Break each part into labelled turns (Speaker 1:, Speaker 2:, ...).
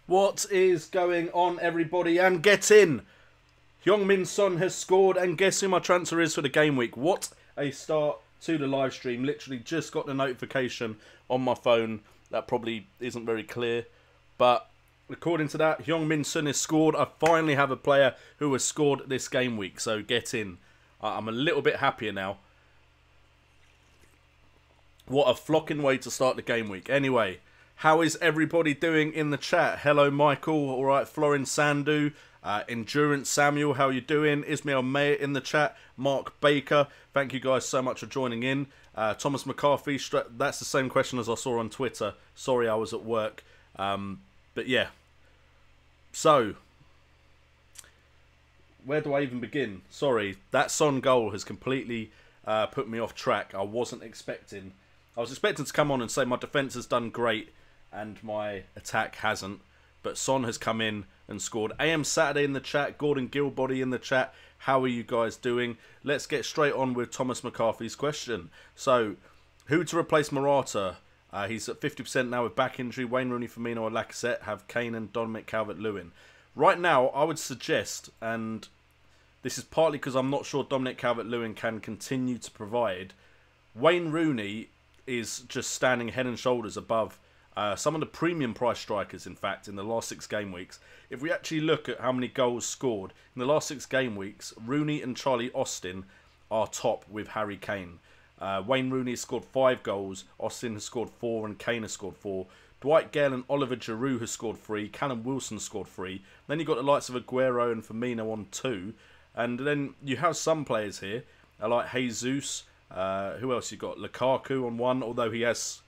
Speaker 1: What is going on, everybody? And get in! Heung-min Son has scored, and guess who my transfer is for the game week? What a start to the live stream. Literally just got the notification on my phone. That probably isn't very clear, but according to that, Heung-min Son has scored. I finally have a player who has scored this game week, so get in. I'm a little bit happier now. What a flocking way to start the game week. Anyway, how is everybody doing in the chat? Hello, Michael. All right, Florin Sandu. Endurance Samuel, how you doing? Ismail Mayer in the chat. Mark Baker, thank you guys so much for joining in. Thomas McCarthy, that's the same question as I saw on Twitter. Sorry, I was at work. But yeah. So, where do I even begin? Sorry, that Son goal has completely put me off track. I was expecting to come on and say my defence has done great and my attack hasn't. But Son has come in and scored. AM Saturday in the chat. Gordon Gilbody in the chat. How are you guys doing? Let's get straight on with Thomas McCarthy's question. So, who to replace Morata? He's at 50% now with back injury. Wayne Rooney, Firmino or Lacazette have Kane and Dominic Calvert-Lewin. Right now, I would suggest, and this is partly because I'm not sure Dominic Calvert-Lewin can continue to provide, Wayne Rooney is just standing head and shoulders above some of the premium price strikers, in fact, in the last 6 game weeks. If we actually look at how many goals scored in the last 6 game weeks, Rooney and Charlie Austin are top with Harry Kane. Wayne Rooney has scored 5 goals, Austin has scored 4 and Kane has scored 4. Dwight Gale and Oliver Giroud has scored 3, Callum Wilson scored 3. Then you've got the likes of Aguero and Firmino on 2. And then you have some players here, like Jesus. Who else you got? Lukaku on 1, although he has...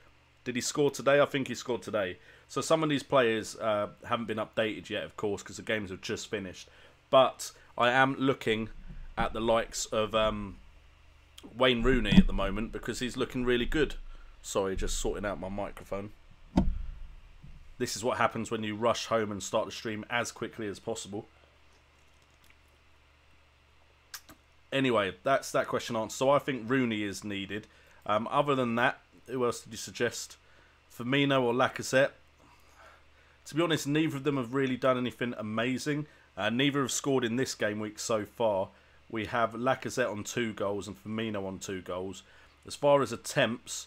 Speaker 1: Did he score today? I think he scored today. So some of these players haven't been updated yet, of course, because the games have just finished. But I am looking at the likes of Wayne Rooney at the moment because he's looking really good. Sorry, just sorting out my microphone. This is what happens when you rush home and start the stream as quickly as possible. Anyway, that's that question answered. So I think Rooney is needed. Other than that, who else did you suggest? Firmino or Lacazette? To be honest, neither of them have really done anything amazing. Neither have scored in this game week so far. We have Lacazette on 2 goals and Firmino on 2 goals. As far as attempts,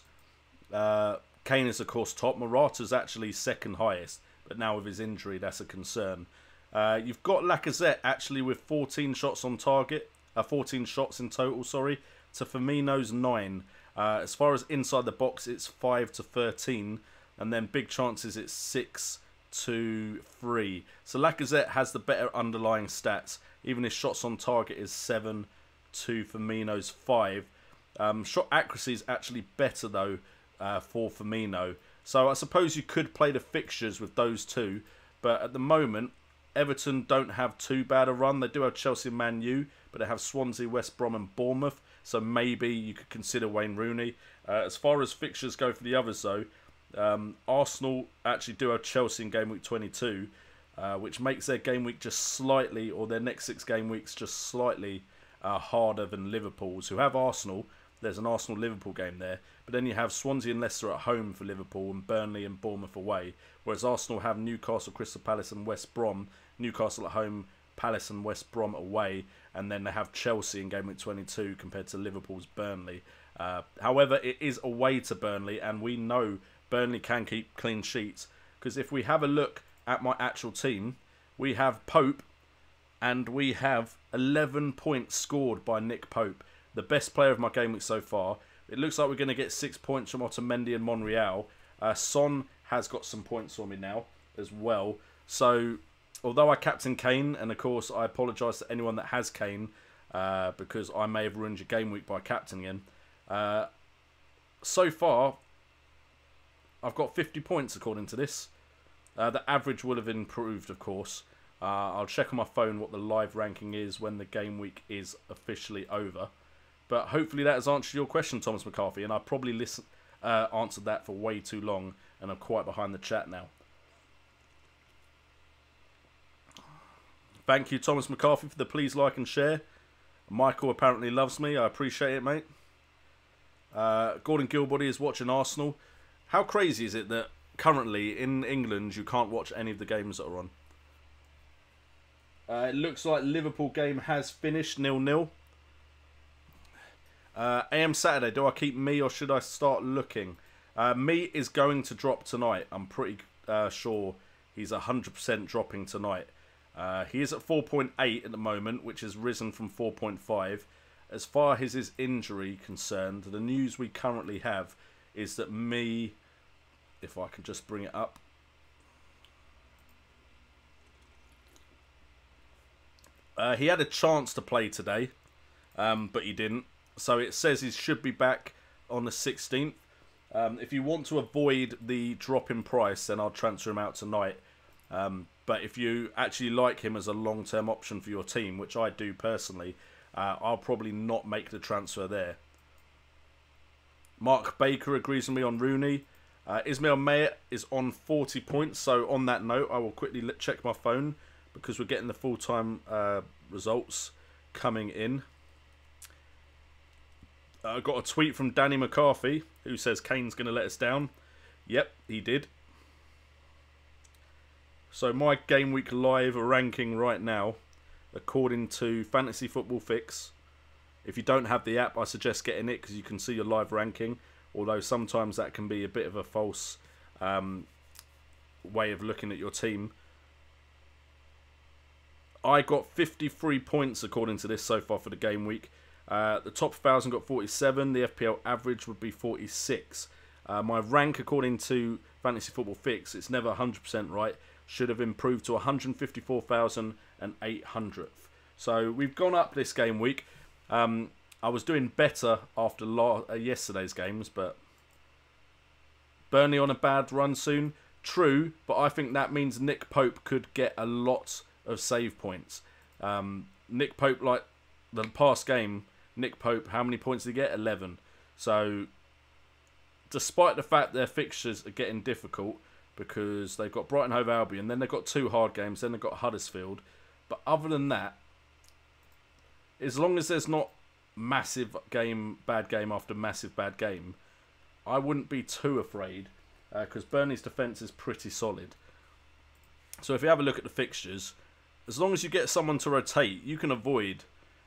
Speaker 1: Kane is of course top. Morata's actually second highest, but now with his injury, that's a concern. You've got Lacazette actually with 14 shots on target. 14 shots in total, sorry, to Firmino's 9. As far as inside the box, it's 5 to 13. And then big chances, it's 6 to 3. So Lacazette has the better underlying stats. Even his shots on target is 7 to Firmino's 5. Shot accuracy is actually better, though, for Firmino. So I suppose you could play the fixtures with those two. But at the moment, Everton don't have too bad a run. They do have Chelsea and Man U, but they have Swansea, West Brom and Bournemouth. So maybe you could consider Wayne Rooney. As far as fixtures go for the others, though, Arsenal actually do have Chelsea in game week 22, which makes their game week just slightly, or their next 6 game weeks just slightly harder than Liverpool's, who have Arsenal. There's an Arsenal-Liverpool game there. But then you have Swansea and Leicester at home for Liverpool and Burnley and Bournemouth away. Whereas Arsenal have Newcastle, Crystal Palace and West Brom. Newcastle at home, Palace and West Brom away. And then they have Chelsea in game week 22 compared to Liverpool's Burnley. However, it is away to Burnley, and we know Burnley can keep clean sheets. Because if we have a look at my actual team, we have Pope, and we have 11 points scored by Nick Pope, the best player of my game week so far. It looks like we're going to get 6 points from Otamendi and Monreal. Son has got some points for me now as well. So, although I captain Kane, and of course I apologise to anyone that has Kane, because I may have ruined your game week by captaining him. So far, I've got 50 points according to this. The average will have improved, of course. I'll check on my phone what the live ranking is when the game week is officially over. But hopefully that has answered your question, Thomas McCarthy, and I probably answered that for way too long, and I'm quite behind the chat now. Thank you, Thomas McCarthy, for the please like and share. Michael apparently loves me. I appreciate it, mate. Gordon Gilbody is watching Arsenal. How crazy is it that currently in England, you can't watch any of the games that are on. It looks like Liverpool game has finished 0-0. AM Saturday, do I keep me or should I start looking? Me is going to drop tonight. I'm pretty sure he's 100% dropping tonight. He is at 4.8 at the moment, which has risen from 4.5. As far as his injury concerned, the news we currently have is that me, if I can just bring it up. He had a chance to play today, but he didn't. So it says he should be back on the 16th. If you want to avoid the drop in price, then I'll transfer him out tonight. But if you actually like him as a long-term option for your team, which I do personally, I'll probably not make the transfer there. Mark Baker agrees with me on Rooney. Ismail Mayet is on 40 points. So on that note, I will quickly check my phone because we're getting the full-time results coming in. I got a tweet from Danny McCarthy who says Kane's going to let us down. Yep, he did. So my Game Week Live ranking right now, according to Fantasy Football Fix. If you don't have the app, I suggest getting it because you can see your live ranking. Although sometimes that can be a bit of a false way of looking at your team. I got 53 points according to this so far for the game week. The top 1,000 got 47. The FPL average would be 46. My rank according to Fantasy Football Fix, it's never 100% right, should have improved to 154,800th. So we've gone up this game week. I was doing better after yesterday's games, but Burnley on a bad run soon. True, but I think that means Nick Pope could get a lot of save points. Nick Pope, like the past game, Nick Pope, how many points did he get? 11. So, despite the fact their fixtures are getting difficult, because they've got Brighton Hove Albion, then they've got 2 hard games, then they've got Huddersfield. But other than that, as long as there's not massive game, bad game after massive bad game, I wouldn't be too afraid, because Burnley's defence is pretty solid. So if you have a look at the fixtures, as long as you get someone to rotate, you can avoid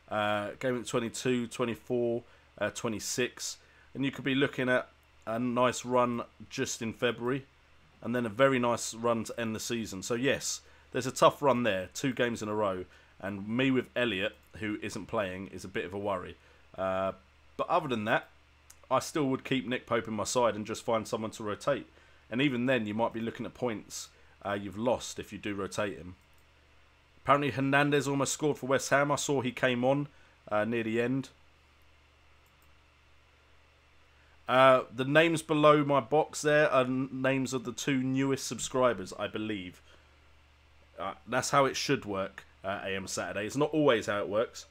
Speaker 1: game week 22, 24, 26, and you could be looking at a nice run just in February, and then a very nice run to end the season. So yes, there's a tough run there, 2 games in a row, and me with Elliott, who isn't playing, is a bit of a worry. But other than that, I still would keep Nick Pope in my side and just find someone to rotate. And even then, you might be looking at points you've lost if you do rotate him. Apparently Hernandez almost scored for West Ham. I saw he came on near the end. The names below my box there are names of the 2 newest subscribers, I believe. That's how it should work, AM Saturday. It's not always how it works.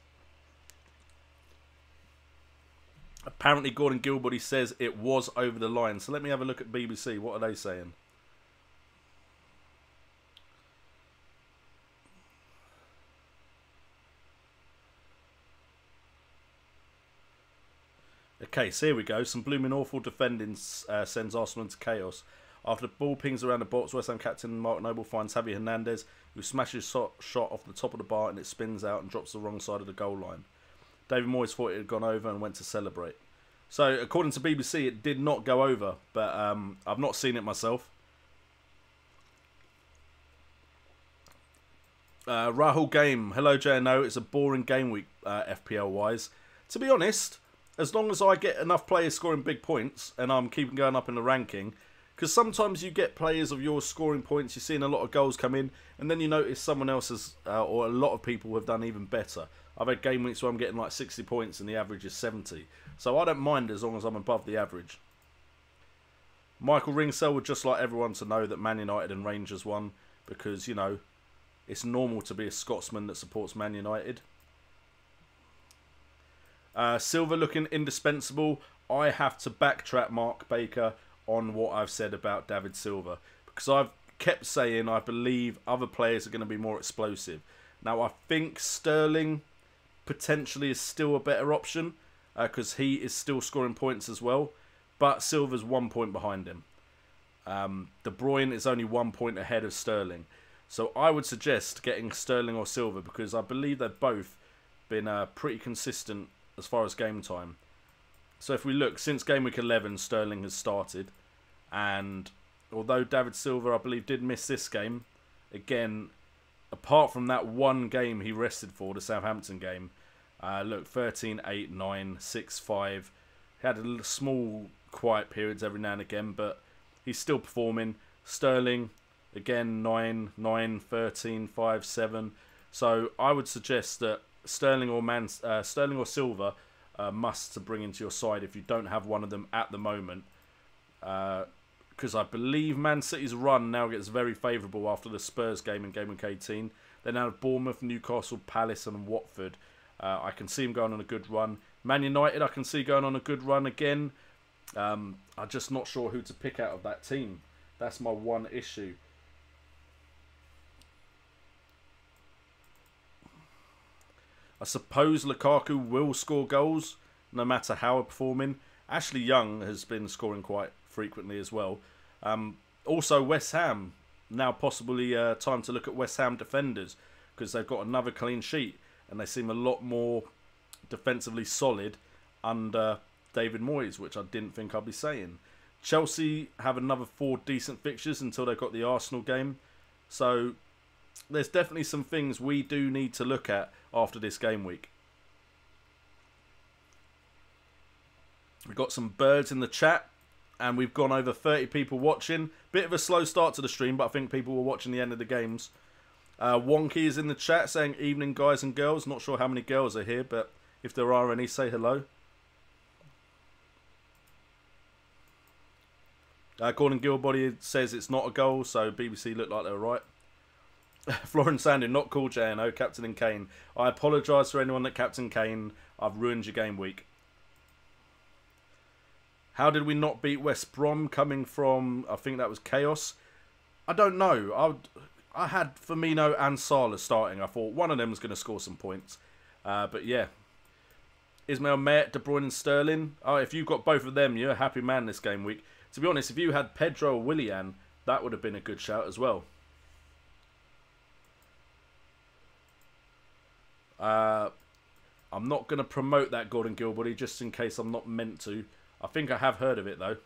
Speaker 1: Apparently Gordon Gilbody says it was over the line. So let me have a look at BBC. What are they saying? Okay, so here we go. Some blooming awful defending sends Arsenal into chaos. After the ball pings around the box, West Ham captain Mark Noble finds Javi Hernandez, who smashes shot off the top of the bar and it spins out and drops the wrong side of the goal line. David Moyes thought it had gone over and went to celebrate. So, according to BBC, it did not go over, but I've not seen it myself. Rahul Game, hello JNO, it's a boring game week, FPL-wise. To be honest, as long as I get enough players scoring big points and I'm keeping going up in the ranking, because sometimes you get players of yours scoring points, you're seeing a lot of goals come in, and then you notice someone else has, or a lot of people have done even better. I've had game weeks where I'm getting like 60 points and the average is 70. So I don't mind as long as I'm above the average. Michael Ringsell would just like everyone to know that Man United and Rangers won, because, you know, it's normal to be a Scotsman that supports Man United. Silva looking indispensable. I have to backtrack Mark Baker on what I've said about David Silva, because I've kept saying I believe other players are going to be more explosive. Now I think Sterling potentially is still a better option, because he is still scoring points as well, but Silva's 1 point behind him. De Bruyne is only 1 point ahead of Sterling. So I would suggest getting Sterling or Silva because I believe they've both been pretty consistent as far as game time. So if we look, since game week 11, Sterling has started. And although David Silva, I believe, did miss this game, again, apart from that one game he rested for, the Southampton game, look, 13, 8, 9, 6, 5. He had a small quiet periods every now and again, but he's still performing. Sterling, again, 9, 9, 13, 5, 7. So I would suggest that Sterling or Silva must to bring into your side if you don't have one of them at the moment. Because I believe Man City's run now gets very favourable after the Spurs game in Game Week 18. They now have Bournemouth, Newcastle, Palace and Watford. I can see him going on a good run. Man United I can see going on a good run again. I'm just not sure who to pick out of that team. That's my one issue. I suppose Lukaku will score goals no matter how they're performing. Ashley Young has been scoring quite frequently as well. Also West Ham, now possibly time to look at West Ham defenders because they've got another clean sheet and they seem a lot more defensively solid under David Moyes, which I didn't think I'd be saying. Chelsea have another 4 decent fixtures until they've got the Arsenal game. So there's definitely some things we do need to look at after this game week. We've got some birds in the chat and we've gone over 30 people watching. Bit of a slow start to the stream, but I think people were watching the end of the games. Wonky is in the chat saying, evening guys and girls. Not sure how many girls are here, but if there are any, say hello. Gordon Gilbody says it's not a goal, so BBC looked like they were right. Florence Sandu, not cool JNO, Captain and Kane. I apologise for anyone that Captain Kane. I've ruined your game week. How did we not beat West Brom coming from, I think that was Chaos? I don't know. I had Firmino and Salah starting. I thought one of them was going to score some points. But yeah. Ismail Mayet, De Bruyne and Sterling. Oh, if you've got both of them, you're a happy man this game week. To be honest, if you had Pedro or Willian, that would have been a good shout as well. I'm not going to promote that Gordon Gilbody just in case I'm not meant to. I think I have heard of it though.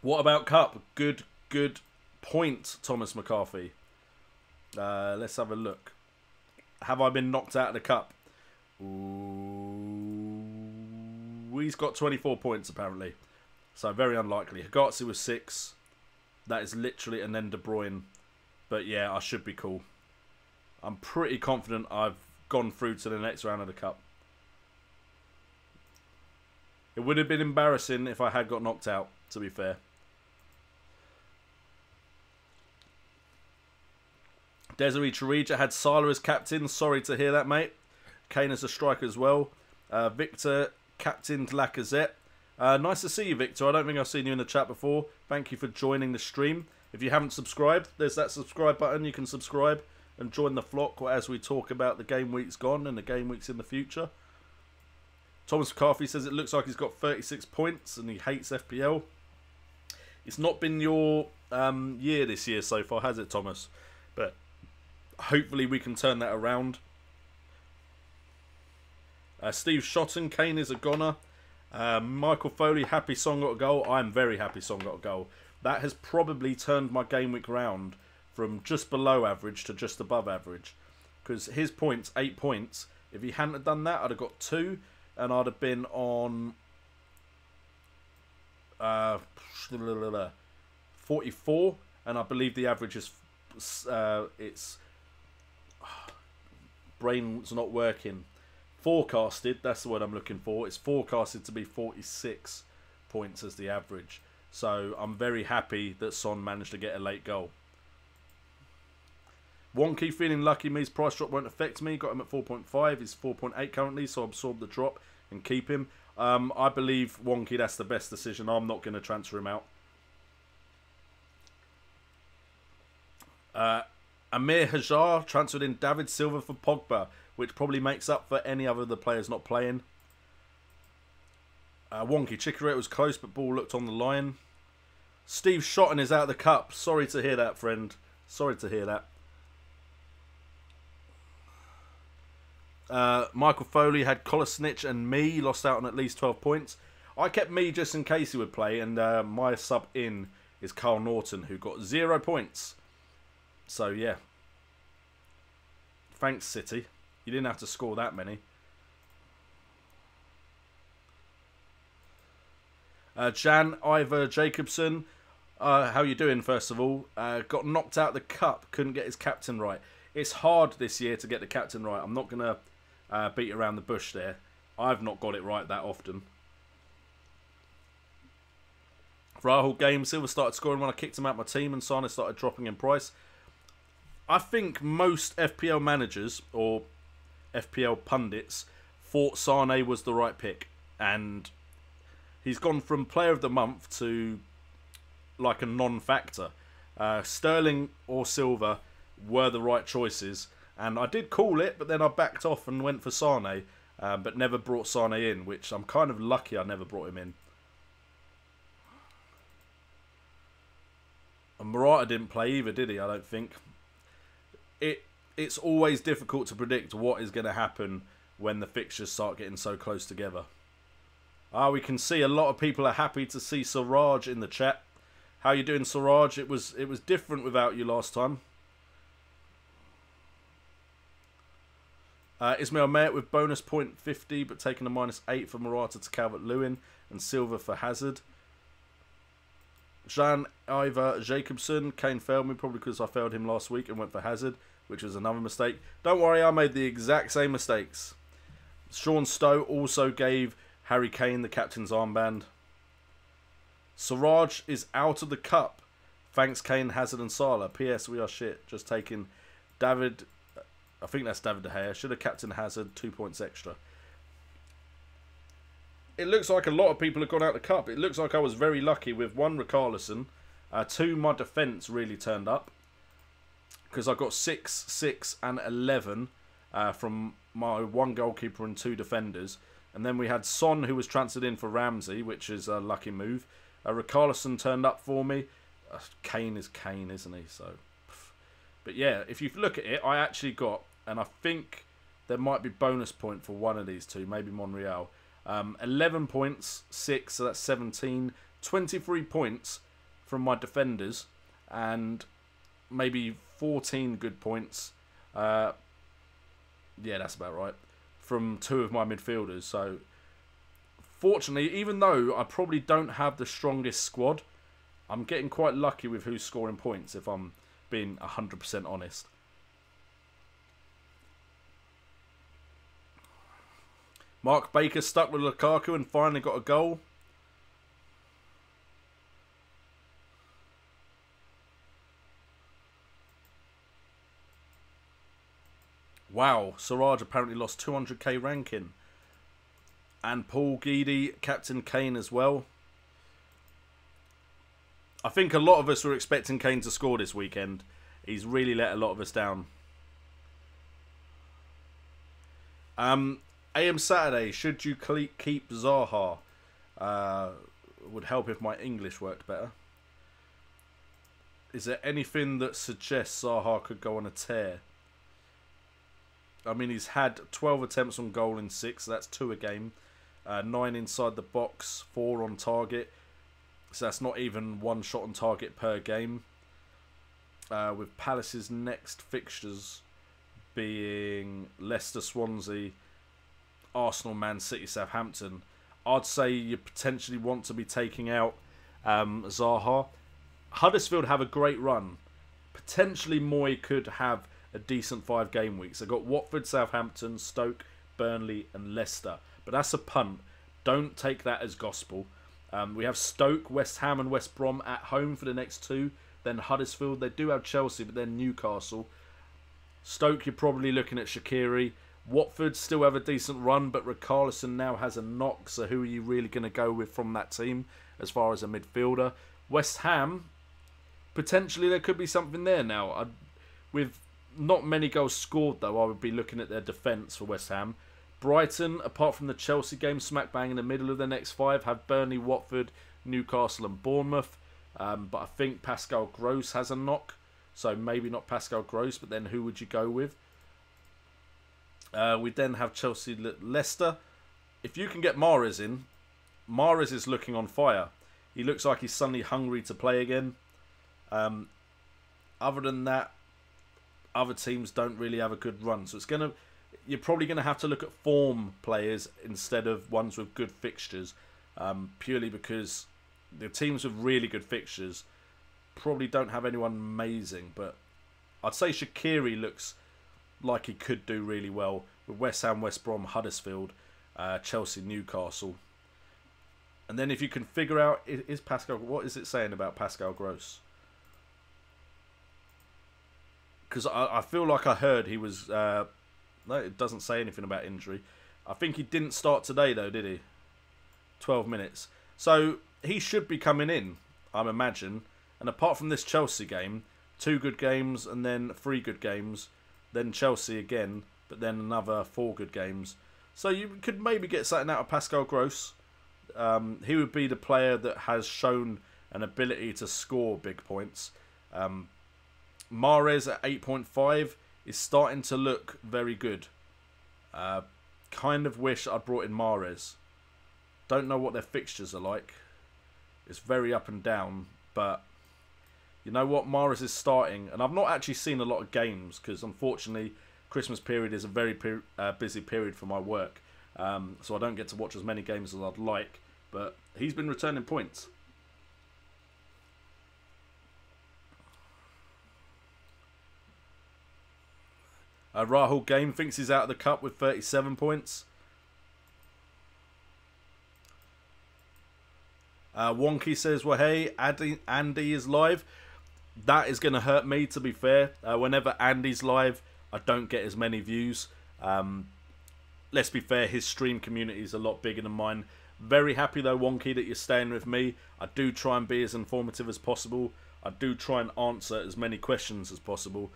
Speaker 1: What about Cup? Good point, Thomas McCarthy. Let's have a look. Have I been knocked out of the Cup? Ooh, he's got 24 points apparently. So very unlikely. Hagazi was 6. That is literally, and then De Bruyne. But yeah, I should be cool. I'm pretty confident I've gone through to the next round of the Cup. It would have been embarrassing if I had got knocked out, to be fair. Desiree Chirija had Salah as captain. Sorry to hear that, mate. Kane as a striker as well. Victor captained Lacazette. Nice to see you, Victor. I don't think I've seen you in the chat before. Thank you for joining the stream. If you haven't subscribed, there's that subscribe button. You can subscribe and join the flock as we talk about the game weeks gone and the game weeks in the future. Thomas McCarthy says it looks like he's got 36 points and he hates FPL. It's not been your year this year so far, has it, Thomas? But hopefully we can turn that around. Steve Shotton, Kane is a goner. Michael Foley, happy Son got a goal. I'm very happy Son got a goal. That has probably turned my game week round from just below average to just above average. Because his points, 8 points. If he hadn't have done that, I'd have got 2. And I'd have been on 44. And I believe the average is... it's... brain's not working. Forecasted, that's the word I'm looking for. It's forecasted to be 46 points as the average. So I'm very happy that Son managed to get a late goal. Wonky feeling lucky means price drop won't affect me. Got him at 4.5. He's 4.8 currently, so absorb the drop and keep him. I believe Wonky, that's the best decision. I'm not going to transfer him out. Amir Hajar transferred in David Silva for Pogba, which probably makes up for any other of the players not playing. Wonky Chikorette was close, but ball looked on the line. Steve Shotton is out of the cup. Sorry to hear that, friend. Sorry to hear that. Michael Foley had Kolasinac and me. Lost out on at least 12 points. I kept me just in case he would play. And my sub in is Carl Norton, who got 0 points. So, yeah. Thanks, City. You didn't have to score that many. Jan Ivor Jacobson. How you doing, first of all? Got knocked out of the cup. Couldn't get his captain right. It's hard this year to get the captain right. I'm not going to beat around the bush there. I've not got it right that often. Rahul Game Silver started scoring when I kicked him out of my team and Sane started dropping in price. I think most FPL managers or FPL pundits thought Sane was the right pick. And he's gone from player of the month to like a non-factor. Sterling or Silva were the right choices. And I did call it, but then I backed off and went for Sane. But never brought Sane in, which I'm kind of lucky I never brought him in. And Morata didn't play either, did he? I don't think. It's always difficult to predict what is going to happen when the fixtures start getting so close together. We can see a lot of people are happy to see Siraj in the chat. How you doing, Siraj? It was different without you last time. Ismail Mayet with bonus point 50, but taking a -8 for Morata to Calvert-Lewin and Silva for Hazard. Jean Ivor Jacobson. Kane failed me probably because I failed him last week and went for Hazard, which was another mistake. Don't worry, I made the exact same mistakes. Sean Stowe also gave Harry Kane the captain's armband. Siraj is out of the cup. Thanks Kane, Hazard and Salah. PS, we are shit. Just taking David... I think that's David De Gea. Should have captained Hazard, 2 points extra. It looks like a lot of people have gone out the cup. It looks like I was very lucky with 1 Richarlison. 2, my defence really turned up. Because I got 6, 6 and 11 from my 1 goalkeeper and 2 defenders. And then we had Son, who was transferred in for Ramsey, which is a lucky move. Richarlison turned up for me. Kane is Kane, isn't he? So, but yeah, if you look at it, I actually got, and I think there might be bonus point for one of these two, maybe Monreal. 11 points, 6, so that's 17. 23 points from my defenders, and maybe 14 good points. Yeah, that's about right. From 2 of my midfielders. So, fortunately, even though I probably don't have the strongest squad, I'm getting quite lucky with who's scoring points, if I'm being 100% honest. Mark Baker stuck with Lukaku and finally got a goal. Wow, Siraj apparently lost 200k ranking. And Paul Geedy, Captain Kane as well. I think a lot of us were expecting Kane to score this weekend. He's really let a lot of us down. AM Saturday, should you keep Zaha? Would help if my English worked better. Is there anything that suggests Zaha could go on a tear? I mean, he's had 12 attempts on goal in 6, so that's 2 a game. 9 inside the box, 4 on target. So that's not even 1 shot on target per game. With Palace's next fixtures being Leicester, Swansea, Arsenal, Man City, Southampton, I'd say you potentially want to be taking out Zaha. Huddersfield have a great run. Potentially Moy could have a decent 5 game weeks. They've got Watford, Southampton, Stoke, Burnley and Leicester. But that's a punt. Don't take that as gospel. We have Stoke, West Ham and West Brom at home for the next 2. Then Huddersfield. They do have Chelsea, but then Newcastle. Stoke, you're probably looking at Shaqiri. Watford still have a decent run, but Richarlison now has a knock. So who are you really going to go with from that team as far as a midfielder? West Ham, potentially there could be something there now. With not many goals scored, though, I would be looking at their defence for West Ham. Brighton, apart from the Chelsea game, smack bang in the middle of the next 5, have Burnley, Watford, Newcastle and Bournemouth. But I think Pascal Gross has a knock. So maybe not Pascal Gross, but then who would you go with? We then have Chelsea, Leicester. If you can get Mahrez in, Mahrez is looking on fire. He looks like he's suddenly hungry to play again. Other than that, other teams don't really have a good run. So you're probably going to have to look at form players instead of ones with good fixtures. Purely because the teams with really good fixtures probably don't have anyone amazing. But I'd say Shaqiri looks like he could do really well with West Ham, West Brom, Huddersfield, Chelsea, Newcastle. And then if you can figure out, is Pascal, what is it saying about Pascal Gross? Because I feel like I heard he was, no, it doesn't say anything about injury. I think he didn't start today though, did he? 12 minutes. So he should be coming in, I imagine. And apart from this Chelsea game, 2 good games and then 3 good games. Then Chelsea again, but then another 4 good games. So you could maybe get something out of Pascal Gross. He would be the player that has shown an ability to score big points. Mahrez at 8.5 is starting to look very good. Kind of wish I brought in Mahrez. Don't know what their fixtures are like. It's very up and down, but you know what? Mahrez is starting, and I've not actually seen a lot of games because unfortunately Christmas period is a very busy period for my work. So I don't get to watch as many games as I'd like, but he's been returning points. Rahul Game thinks he's out of the cup with 37 points. Wonky says, well, hey, Andy is live. That is going to hurt me, to be fair. Whenever Andy's live, I don't get as many views. Let's be fair, his stream community is a lot bigger than mine. Very happy, though, Wonky, that you're staying with me. I do try and be as informative as possible. I do try and answer as many questions as possible.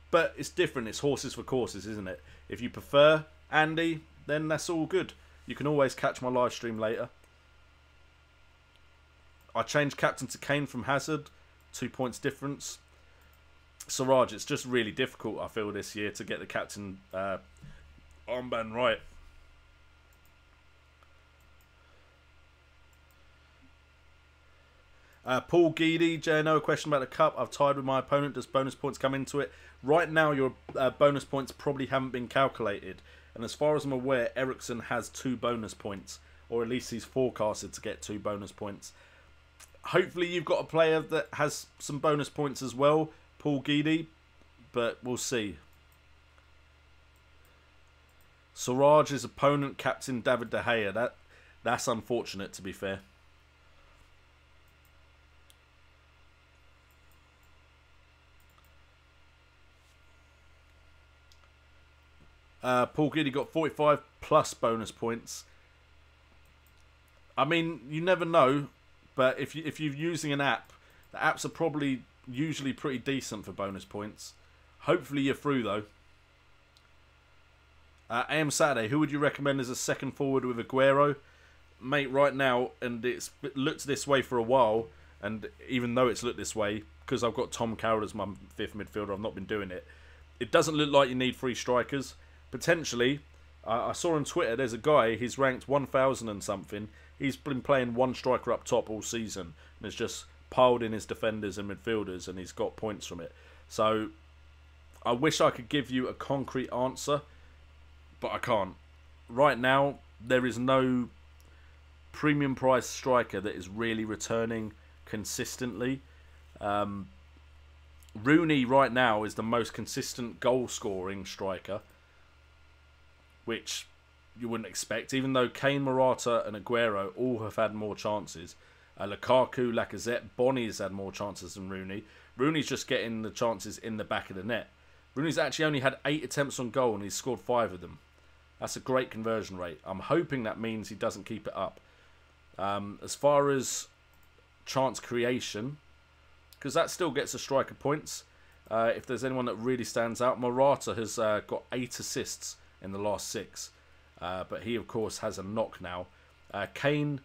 Speaker 1: But it's different. It's horses for courses, isn't it? If you prefer Andy, then that's all good. You can always catch my live stream later. I changed captain to Kane from Hazard. 2 points difference. Siraj, it's just really difficult, I feel, this year to get the captain armband right. Paul Geedy, JNO, question about the cup. I've tied with my opponent. Does bonus points come into it? Right now, your bonus points probably haven't been calculated. And as far as I'm aware, Ericsson has 2 bonus points. Or at least he's forecasted to get 2 bonus points. Hopefully you've got a player that has some bonus points as well, Paul Geedy. But we'll see. Siraj's opponent, Captain David De Gea. That's unfortunate, to be fair. Paul Giddy got 45 plus bonus points. I mean, you never know, but if you're using an app, the apps are probably usually pretty decent for bonus points. Hopefully you're through, though. AM Saturday, who would you recommend as a second forward with Aguero? Mate, right now, and it's looked this way for a while, and even though it's looked this way, because I've got Tom Carroll as my 5th midfielder, I've not been doing it. It doesn't look like you need 3 strikers. Potentially, I saw on Twitter, there's a guy, he's ranked 1,000 and something. He's been playing 1 striker up top all season, and has just piled in his defenders and midfielders, and he's got points from it. So, I wish I could give you a concrete answer, but I can't. Right now, there is no premium price striker that is really returning consistently. Rooney right now is the most consistent goal scoring striker, which you wouldn't expect, even though Kane, Morata and Aguero all have had more chances. Lukaku, Lacazette, Bonnie's had more chances than Rooney. Rooney's just getting the chances in the back of the net. Rooney's actually only had 8 attempts on goal and he's scored 5 of them. That's a great conversion rate. I'm hoping that means he doesn't keep it up. As far as chance creation, because that still gets a striker points. If there's anyone that really stands out, Morata has got 8 assists in the last 6. But he, of course, has a knock now. Kane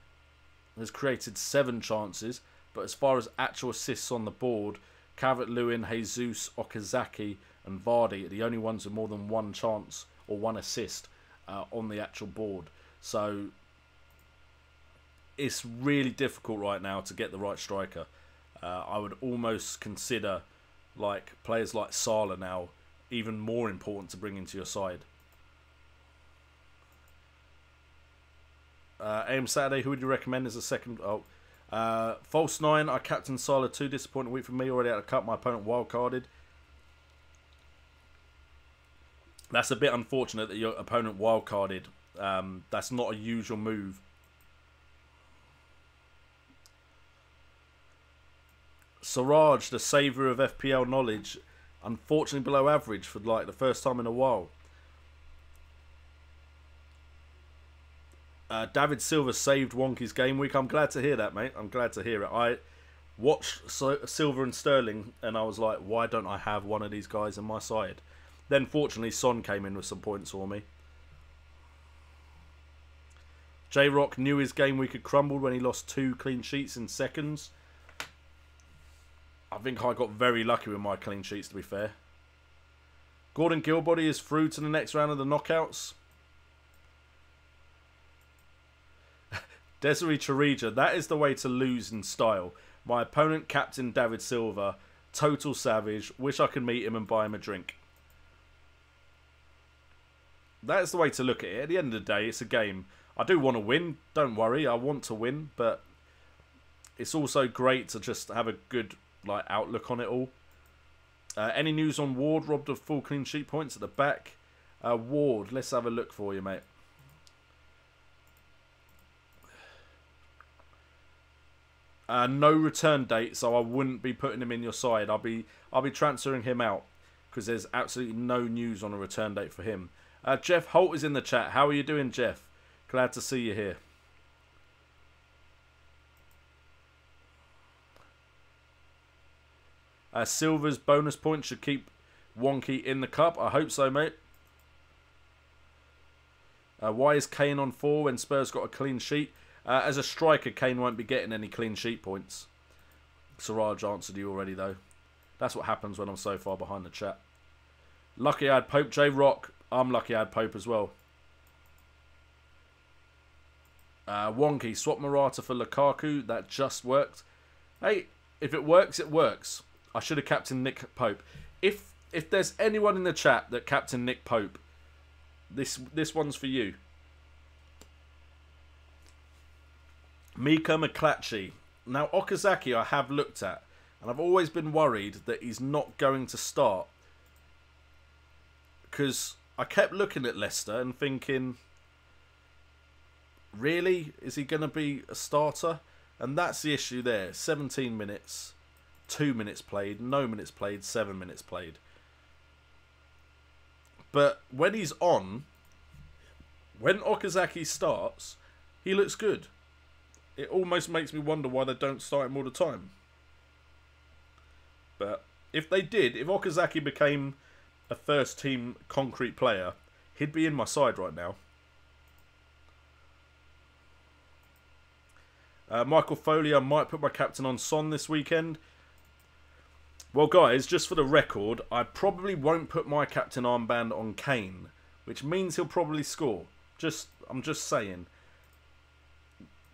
Speaker 1: has created 7 chances, but as far as actual assists on the board, Calvert-Lewin, Jesus, Okazaki and Vardy are the only ones with more than 1 chance or 1 assist on the actual board. So it's really difficult right now to get the right striker. I would almost consider like players like Salah now even more important to bring into your side. AM Saturday, who would you recommend as a second? False 9. I captained Salah 2. Disappointing week for me. Already out of cut. My opponent wildcarded. That's a bit unfortunate that your opponent wildcarded. That's not a usual move. Siraj, the saviour of FPL knowledge, unfortunately below average for like the first time in a while. David Silva saved Wonky's game week. I'm glad to hear that, mate. I'm glad to hear it. I watched Silva and Sterling and I was like, why don't I have one of these guys on my side? Then fortunately Son came in with some points for me. J-Rock knew his game week had crumbled when he lost 2 clean sheets in seconds. I think I got very lucky with my clean sheets, to be fair. Gordon Gilbody is through to the next round of the knockouts. Desiree Charija, that is the way to lose in style. My opponent, Captain David Silva, total savage. Wish I could meet him and buy him a drink. That's the way to look at it. At the end of the day, it's a game. I do want to win. Don't worry, I want to win. But it's also great to just have a good outlook on it all. Any news on Ward robbed of full clean sheet points at the back? Ward, let's have a look for you, mate. No return date, so I wouldn't be putting him in your side. I'll be transferring him out because there's absolutely no news on a return date for him. Jeff Holt is in the chat. How are you doing, Jeff? Glad to see you here. Silver's bonus points should keep Wonky in the cup. I hope so, mate. Why is Kane on 4 when Spurs got a clean sheet? As a striker, Kane won't be getting any clean sheet points. Siraj answered you already, though. That's what happens when I'm so far behind the chat. Lucky I had Pope. J-Rock, I'm lucky I had Pope as well. Wonky, swap Morata for Lukaku. That just worked. Hey, if it works, it works. I should have captained Nick Pope. If there's anyone in the chat that captained Nick Pope, this one's for you. Mika McClatchy. Now, Okazaki I have looked at, and I've always been worried that he's not going to start. Because I kept looking at Leicester and thinking, really? Is he going to be a starter? And that's the issue there. 17 minutes, 2 minutes played, no minutes played, 7 minutes played. But when he's on, when Okazaki starts, he looks good. It almost makes me wonder why they don't start him all the time. But if they did, if Okazaki became a first team concrete player, he'd be in my side right now. Michael Foley, I might put my captain on Son this weekend. Well, guys, just for the record, I probably won't put my captain armband on Kane, which means he'll probably score. I'm just saying.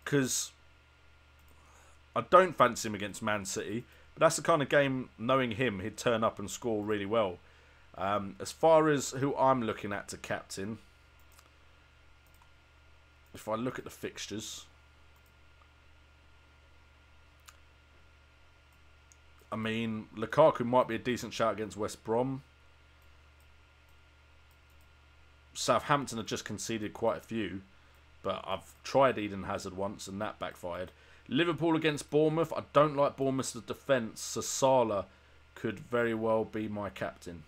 Speaker 1: Because I don't fancy him against Man City, but that's the kind of game, knowing him, he'd turn up and score really well. As far as who I'm looking at to captain, if I look at the fixtures, I mean, Lukaku might be a decent shout against West Brom. Southampton have just conceded quite a few, but I've tried Eden Hazard once and that backfired. Liverpool against Bournemouth. I don't like Bournemouth's defence, so Salah could very well be my captain.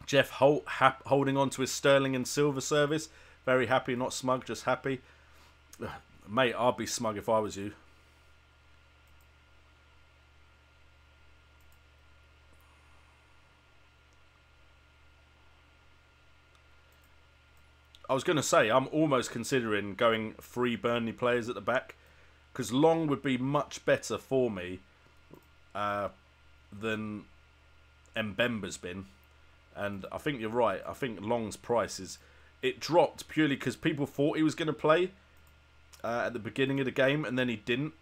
Speaker 1: Jeff Holt holding on to his Sterling and Silver service. Very happy, not smug, just happy. Mate, I'd be smug if I was you. I was going to say, I'm almost considering going 3 Burnley players at the back. Because Long would be much better for me than Mbemba's been. And I think you're right. I think Long's price is... It dropped purely because people thought he was going to play at the beginning of the game. And then he didn't.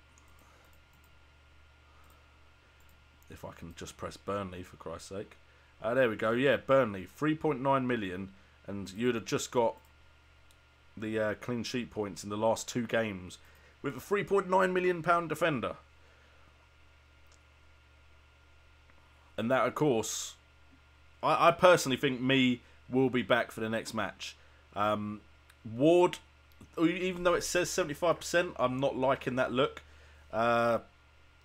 Speaker 1: If I can just press Burnley, for Christ's sake. There we go. Yeah, Burnley. 3.9 million. And you'd have just got the clean sheet points in the last 2 games with a £3.9 million defender. And that, of course, I personally think me will be back for the next match. Ward, even though it says 75%, I'm not liking that look.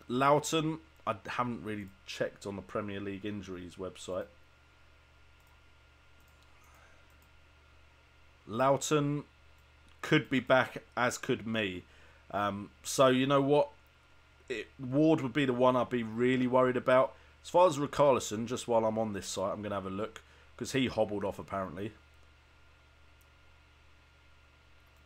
Speaker 1: Loughton, I haven't really checked on the Premier League injuries website. Loughton could be back, as could me. So, you know what? Ward would be the one I'd be really worried about. As far as Richarlison, just while I'm on this site, I'm going to have a look. Because he hobbled off, apparently.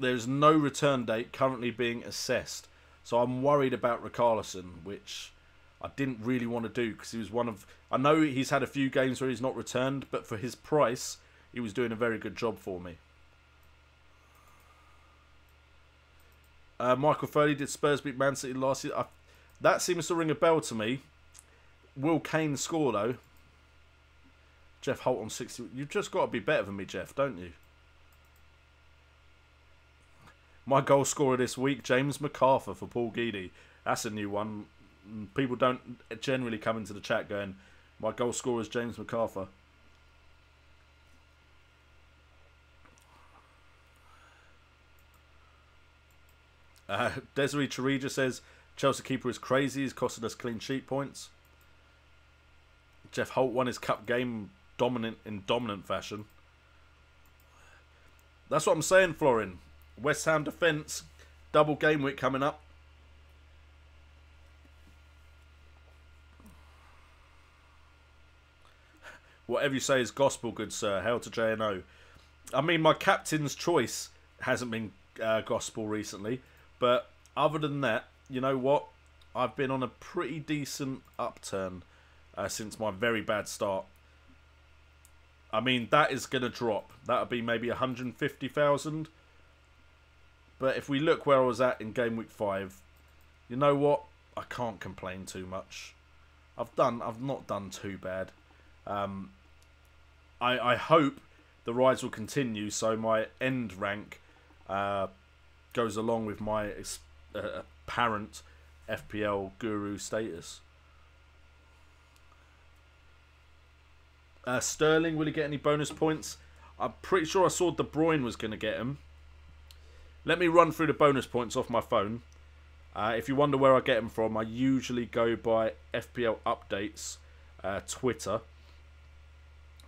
Speaker 1: There's no return date currently being assessed. So I'm worried about Richarlison, which I didn't really want to do. Because he was one of... I know he's had a few games where he's not returned. But for his price, he was doing a very good job for me. Michael Foley, did Spurs beat Man City last year? That seems to ring a bell to me. Will Kane score, though? Jeff Holt on 60. You've just got to be better than me, Jeff, don't you? My goal scorer this week, James MacArthur for Paul Geedy. That's a new one. People don't generally come into the chat going, my goal scorer is James MacArthur. Desiree Chirija says Chelsea keeper is crazy. He's costing us clean sheet points. Jeff Holt won his cup game in dominant fashion. That's what I'm saying, Florin. West Ham defence, double game week coming up. Whatever you say is gospel, good sir. Hail to JNO. I mean, my captain's choice hasn't been gospel recently. But other than that, you know what? I've been on a pretty decent upturn since my very bad start. I mean, that is going to drop. That'll be maybe 150,000. But if we look where I was at in Game Week 5, you know what? I can't complain too much. I've not done too bad. I hope the rise will continue, so my end rank goes along with my apparent FPL guru status. Sterling, will he get any bonus points? I'm pretty sure I saw De Bruyne was going to get him. Let me run through the bonus points off my phone. If you wonder where I get them from, I usually go by FPL Updates Twitter.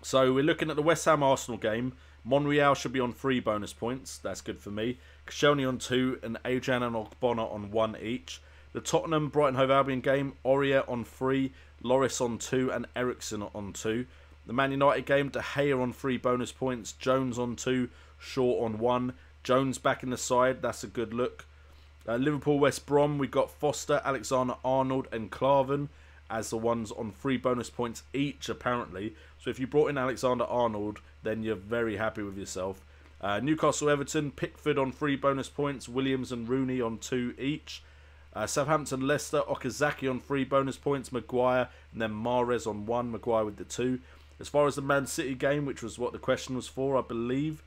Speaker 1: So we're looking at the West Ham Arsenal game. Monreal should be on 3 bonus points. That's good for me. Koscielny on 2 and Adrian and Ogbonna on 1 each. The Tottenham Brighton Hove Albion game, Aurier on 3, Loris on 2 and Ericsson on 2. The Man United game, De Gea on 3 bonus points, Jones on 2, Shaw on 1. Jones back in the side, that's a good look. Liverpool West Brom, we've got Foster, Alexander-Arnold and Klavan as the ones on 3 bonus points each, apparently. So if you brought in Alexander-Arnold, then you're very happy with yourself. Newcastle Everton, Pickford on 3 bonus points, Williams and Rooney on 2 each. Southampton Leicester, Okazaki on 3 bonus points, Maguire and then Mahrez on 1, Maguire with the 2. As far as the Man City game, which was what the question was for, I believe,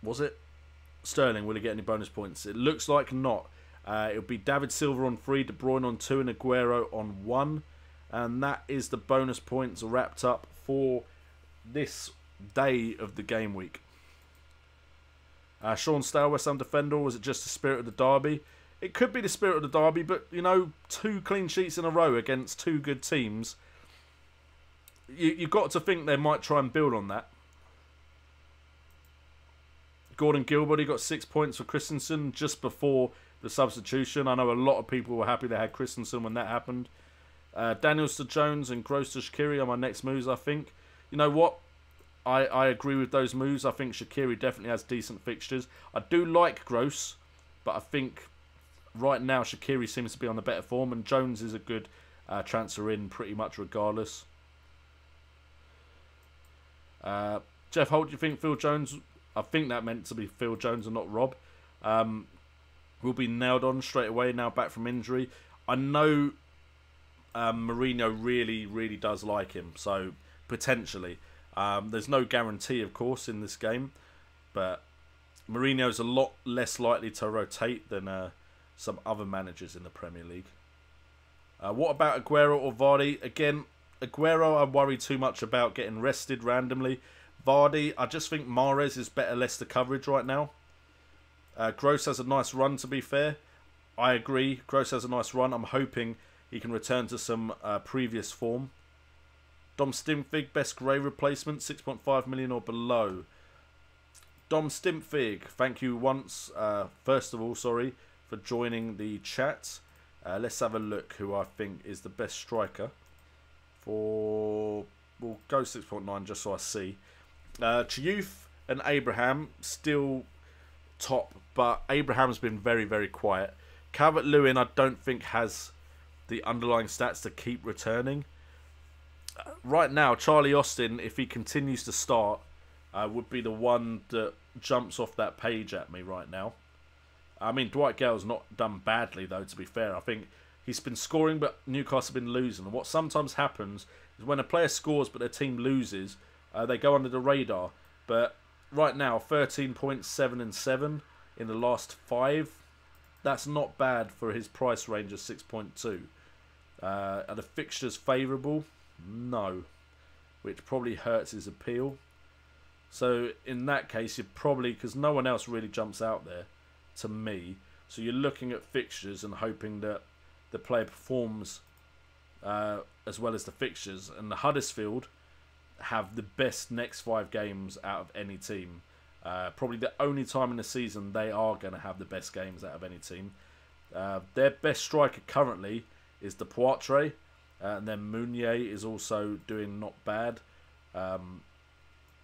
Speaker 1: was it? Sterling, will he get any bonus points? It looks like not. It'll be David Silva on 3, De Bruyne on 2 and Aguero on 1. And that is the bonus points wrapped up for this day of the game week. Sean Stale, West Ham defender, was it just the spirit of the derby? It could be the spirit of the derby, but, you know, 2 clean sheets in a row against 2 good teams. You've got to think they might try and build on that. Gordon Gilbert, he got 6 points for Christensen just before the substitution. I know a lot of people were happy they had Christensen when that happened. Daniels to Jones and Gross to Shaqiri are my next moves, I think. You know what? I agree with those moves. I think Shaqiri definitely has decent fixtures. I do like Gross, but I think right now Shaqiri seems to be on the better form, and Jones is a good transfer in pretty much regardless. Jeff Holt, do you think Phil Jones... I think that meant to be Phil Jones and not Rob. Will be nailed on straight away now back from injury. I know Mourinho really does like him, so potentially. There's no guarantee, of course, in this game, but Mourinho's a lot less likely to rotate than some other managers in the Premier League. What about Aguero or Vardy? Again, Aguero I worry too much about getting rested randomly. Vardy, I just think Mahrez is better Leicester coverage right now. Gross has a nice run, to be fair. I agree, Gross has a nice run. I'm hoping he can return to some previous form. Dom Stimfig, best grey replacement, 6.5 million or below. Dom Stimfig, thank you once, first of all, sorry, for joining the chat. Let's have a look who I think is the best striker. We'll go 6.9 just so I see. Chiyuf and Abraham still top, but Abraham's been very quiet. Calvert-Lewin I don't think has the underlying stats to keep returning. Right now, Charlie Austin, if he continues to start, would be the one that jumps off that page at me right now. I mean, Dwight Gale's not done badly, though, to be fair. I think he's been scoring, but Newcastle have been losing. And what sometimes happens is when a player scores but their team loses, they go under the radar. But right now, 13.7 and 7 in the last 5. That's not bad for his price range of 6.2. Are the fixtures favourable? No. Which probably hurts his appeal. So in that case, you're probably, because no one else really jumps out there to me, so you're looking at fixtures and hoping that the player performs as well as the fixtures. And the Huddersfield have the best next 5 games out of any team. Probably the only time in the season they are going to have the best games out of any team. Their best striker currently is the Poitre, and then Meunier is also doing not bad.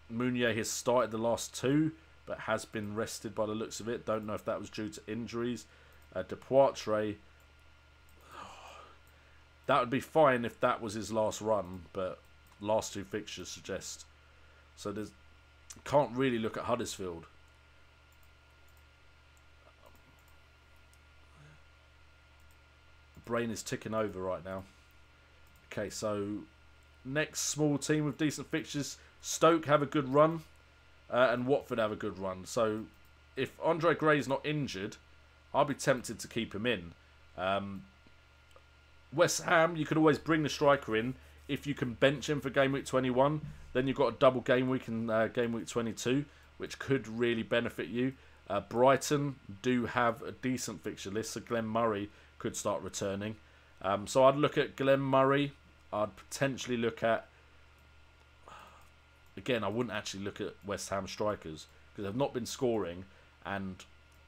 Speaker 1: Meunier has started the last 2, but has been rested by the looks of it. Don't know if that was due to injuries. De Poitre, that would be fine if that was his last run, but last 2 fixtures suggest. So there's can't really look at Huddersfield. The brain is ticking over right now. Okay, so next small team with decent fixtures. Stoke have a good run, and Watford have a good run. So if Andre Gray's not injured, I'll be tempted to keep him in. West Ham, you could always bring the striker in if you can bench him for game week 21. Then you've got a double game week in game week 22, which could really benefit you. Brighton do have a decent fixture list, so Glenn Murray could start returning. So I'd look at Glenn Murray. I'd potentially look at... Again, I wouldn't actually look at West Ham strikers because they've not been scoring. And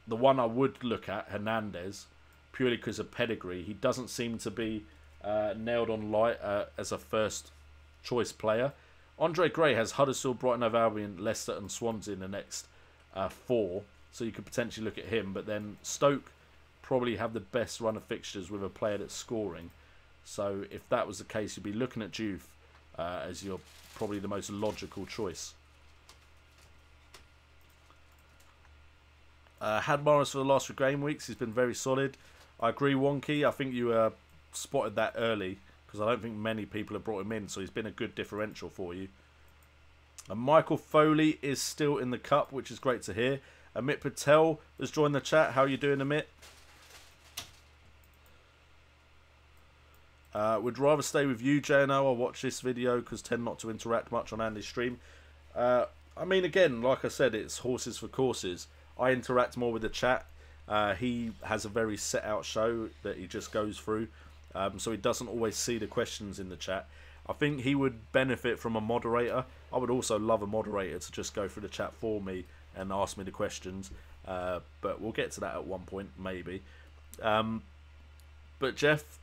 Speaker 1: the one I would look at, Hernandez, purely because of pedigree. He doesn't seem to be nailed on light as a first choice player. Andre Gray has Huddersfield, Brighton Hove Albion, Leicester and Swansea in the next 4. So you could potentially look at him. But then Stoke probably have the best run of fixtures with a player that's scoring. So if that was the case, you'd be looking at Juve as your probably the most logical choice. Had Morris for the last 3 game weeks. He's been very solid. I agree, Wonky. I think you spotted that early because I don't think many people have brought him in. So he's been a good differential for you. And Michael Foley is still in the cup, which is great to hear. Amit Patel has joined the chat. How are you doing, Amit? Would rather stay with you, JNO. I'll watch this video because tend not to interact much on Andy's stream. I mean, again, like I said, it's horses for courses. I interact more with the chat. He has a very set out show that he just goes through. So he doesn't always see the questions in the chat. I think he would benefit from a moderator. I would also love a moderator to just go through the chat for me and ask me the questions. But we'll get to that at one point, maybe. But Jeff,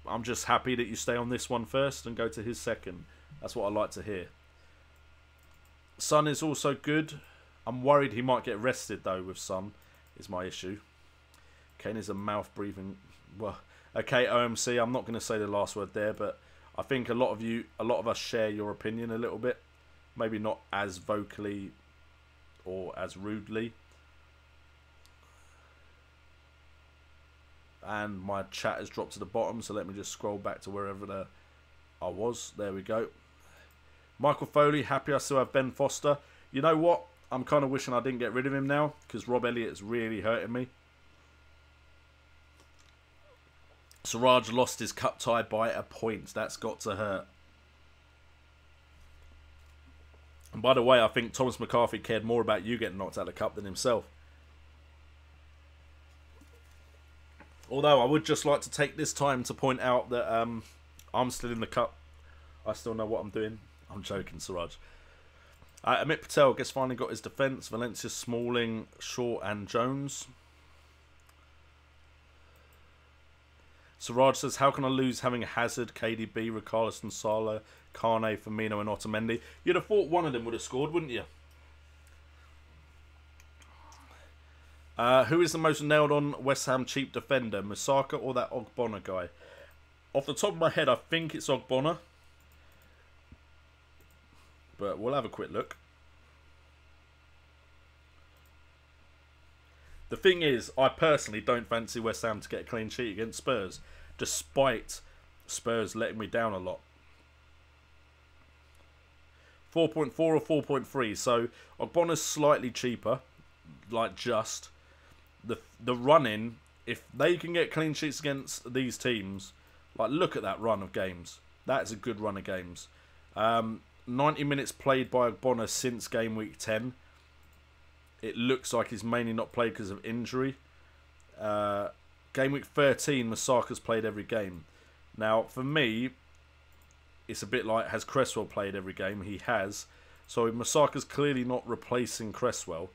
Speaker 1: I'm just happy that you stay on this one first and go to his second. That's what I like to hear. Son is also good. I'm worried he might get rested though with Son, is my issue. Kane is a mouth-breathing... Well, okay, OMC, I'm not going to say the last word there, but I think a lot of us share your opinion a little bit. Maybe not as vocally or as rudely. And my chat has dropped to the bottom, so let me just scroll back to wherever I was. There we go. Michael Foley, happy I still have Ben Foster. You know what? I'm kind of wishing I didn't get rid of him now, because Rob Elliott's really hurting me. Siraj lost his cup tie by a point. That's got to hurt. And by the way, I think Thomas McCarthy cared more about you getting knocked out of the cup than himself. Although I would just like to take this time to point out that I'm still in the cup. I still know what I'm doing. I'm joking, Siraj. Amit Patel gets finally got his defence. Valencia, Smalling, Shaw and Jones. Siraj says, how can I lose having Hazard, KDB, Richarlison, Salah, Kane, Firmino and Otamendi? You'd have thought one of them would have scored, wouldn't you? Who is the most nailed on West Ham cheap defender, Masaka or that Ogbonna guy? Off the top of my head, I think it's Ogbonna. But we'll have a quick look. The thing is, I personally don't fancy West Ham to get a clean sheet against Spurs, despite Spurs letting me down a lot. 4.4 or 4.3, so Ogbonna's slightly cheaper, like just. The run-in, if they can get clean sheets against these teams, like look at that run of games. That's a good run of games. 90 minutes played by Ogbonna since game week 10. It looks like he's mainly not played because of injury. Game week 13, Masaka's played every game. Now, for me, it's a bit like, has Cresswell played every game? He has. So Masaka's clearly not replacing Cresswell.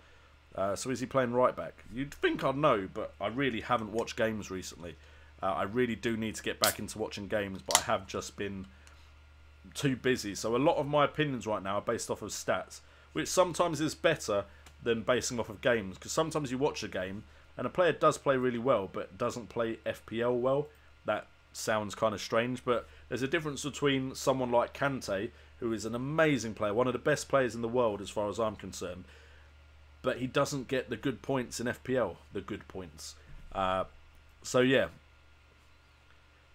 Speaker 1: So is he playing right back? You'd think I'd know, but I really haven't watched games recently. I really do need to get back into watching games, but I have just been too busy. So a lot of my opinions right now are based off of stats, which sometimes is better than basing off of games, because sometimes you watch a game and a player does play really well but doesn't play FPL well. That sounds kind of strange, but there's a difference between someone like Kante, who is an amazing player, one of the best players in the world as far as I'm concerned, but he doesn't get the good points in FPL, the good points. So yeah,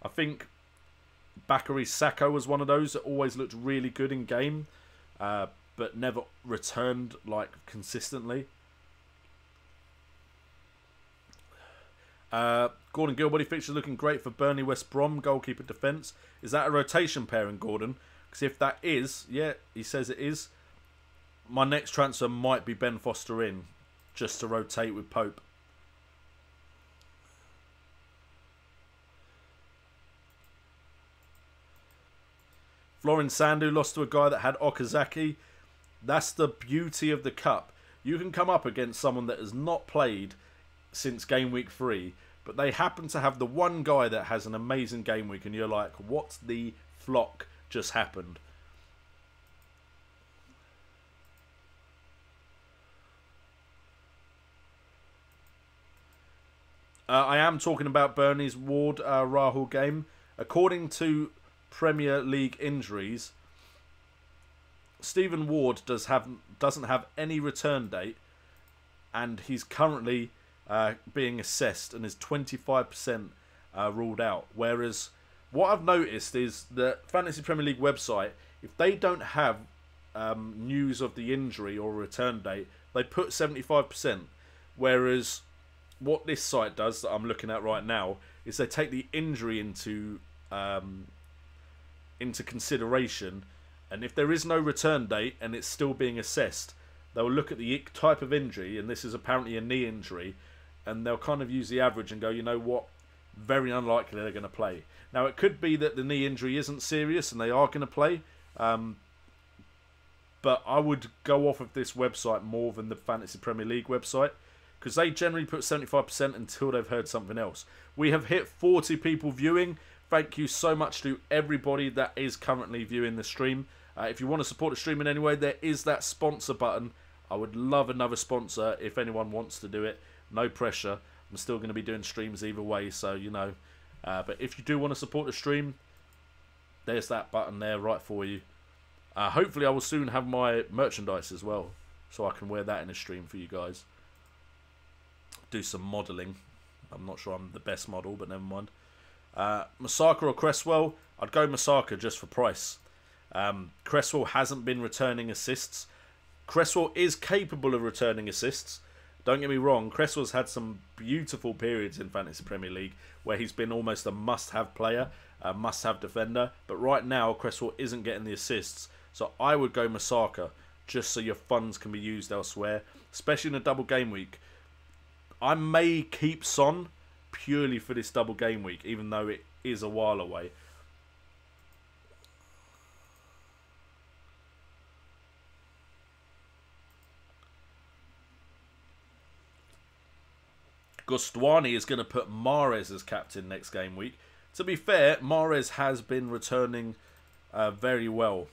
Speaker 1: I think Bakary Sacco was one of those that always looked really good in game, but never returned like consistently. Gordon Gilbody fixture looking great for Burnley, West Brom, goalkeeper defence. Is that a rotation pairing, Gordon? Because if that is, yeah, he says it is. My next transfer might be Ben Foster in, just to rotate with Pope. Florin Sandu lost to a guy that had Okazaki. That's the beauty of the cup. You can come up against someone that has not played since game week 3, but they happen to have the one guy that has an amazing game week, and you're like, what the flock just happened? I am talking about Burnley's Ward Rahul game. According to Premier League injuries, Stephen Ward doesn't have any return date, and he's currently being assessed and is 25% ruled out. Whereas what I've noticed is that Fantasy Premier League website, if they don't have news of the injury or return date, they put 75%. Whereas what this site does that I'm looking at right now is they take the injury into consideration, and if there is no return date and it's still being assessed, they'll look at the type of injury, and this is apparently a knee injury, and they'll kind of use the average and go, you know what, very unlikely they're going to play. Now, it could be that the knee injury isn't serious and they are going to play, but I would go off of this website more than the Fantasy Premier League website, because they generally put 75% until they've heard something else. We have hit 40 people viewing. Thank you so much to everybody that is currently viewing the stream. If you want to support the stream in any way, there is that sponsor button. I would love another sponsor if anyone wants to do it. No pressure. I'm still going to be doing streams either way, so you know. But if you do want to support the stream, there's that button there right for you. Hopefully I will soon have my merchandise as well, so I can wear that in a stream for you guys. Do some modelling. I'm not sure I'm the best model, but never mind. Masaka or Cresswell? I'd go Masaka just for price. Cresswell hasn't been returning assists. Cresswell is capable of returning assists. Don't get me wrong, Cresswell's had some beautiful periods in Fantasy Premier League where he's been almost a must-have player, a must-have defender. But right now, Cresswell isn't getting the assists. So I would go Masaka, just so your funds can be used elsewhere, especially in a double game week. I may keep Son purely for this double game week, even though it is a while away. Gostwani is going to put Mahrez as captain next game week. To be fair, Mahrez has been returning very well.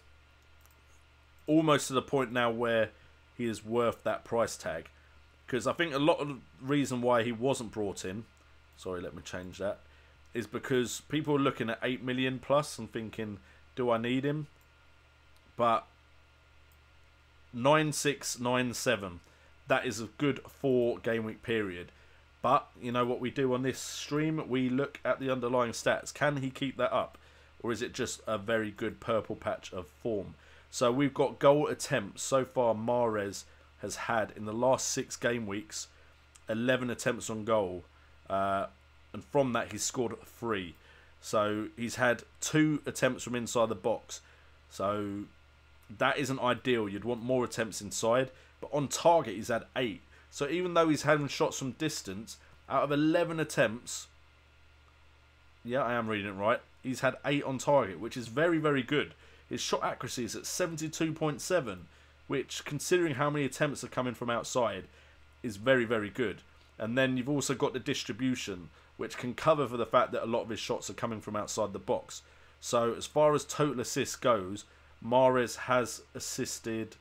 Speaker 1: Almost to the point now where he is worth that price tag. Because I think a lot of the reason why he wasn't brought in, sorry, let me change that, is because people are looking at 8 million plus and thinking, do I need him? But 9697, that is a good 4 game week period. But, you know what we do on this stream? We look at the underlying stats. Can he keep that up? Or is it just a very good purple patch of form? So we've got goal attempts. So far, Mahrez has had, in the last 6 game weeks, 11 attempts on goal. And from that, he's scored 3. So he's had 2 attempts from inside the box. So that isn't ideal. You'd want more attempts inside. But on target, he's had 8. So even though he's having shots from distance, out of 11 attempts, yeah, I am reading it right, he's had 8 on target, which is very, very good. His shot accuracy is at 72.7, which, considering how many attempts are coming from outside, is very, very good. And then you've also got the distribution, which can cover for the fact that a lot of his shots are coming from outside the box. So as far as total assists goes, Mahrez has assisted...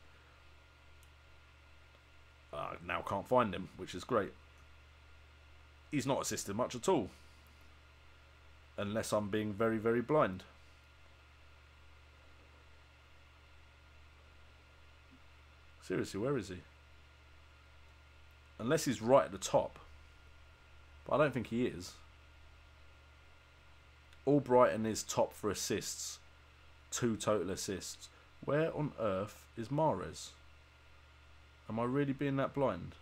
Speaker 1: now can't find him, which is great. He's not assisted much at all. Unless I'm being very, very blind. Seriously, where is he? Unless he's right at the top. But I don't think he is. Albrighton is top for assists. 2 total assists. Where on earth is Mahrez? Am I really being that blind?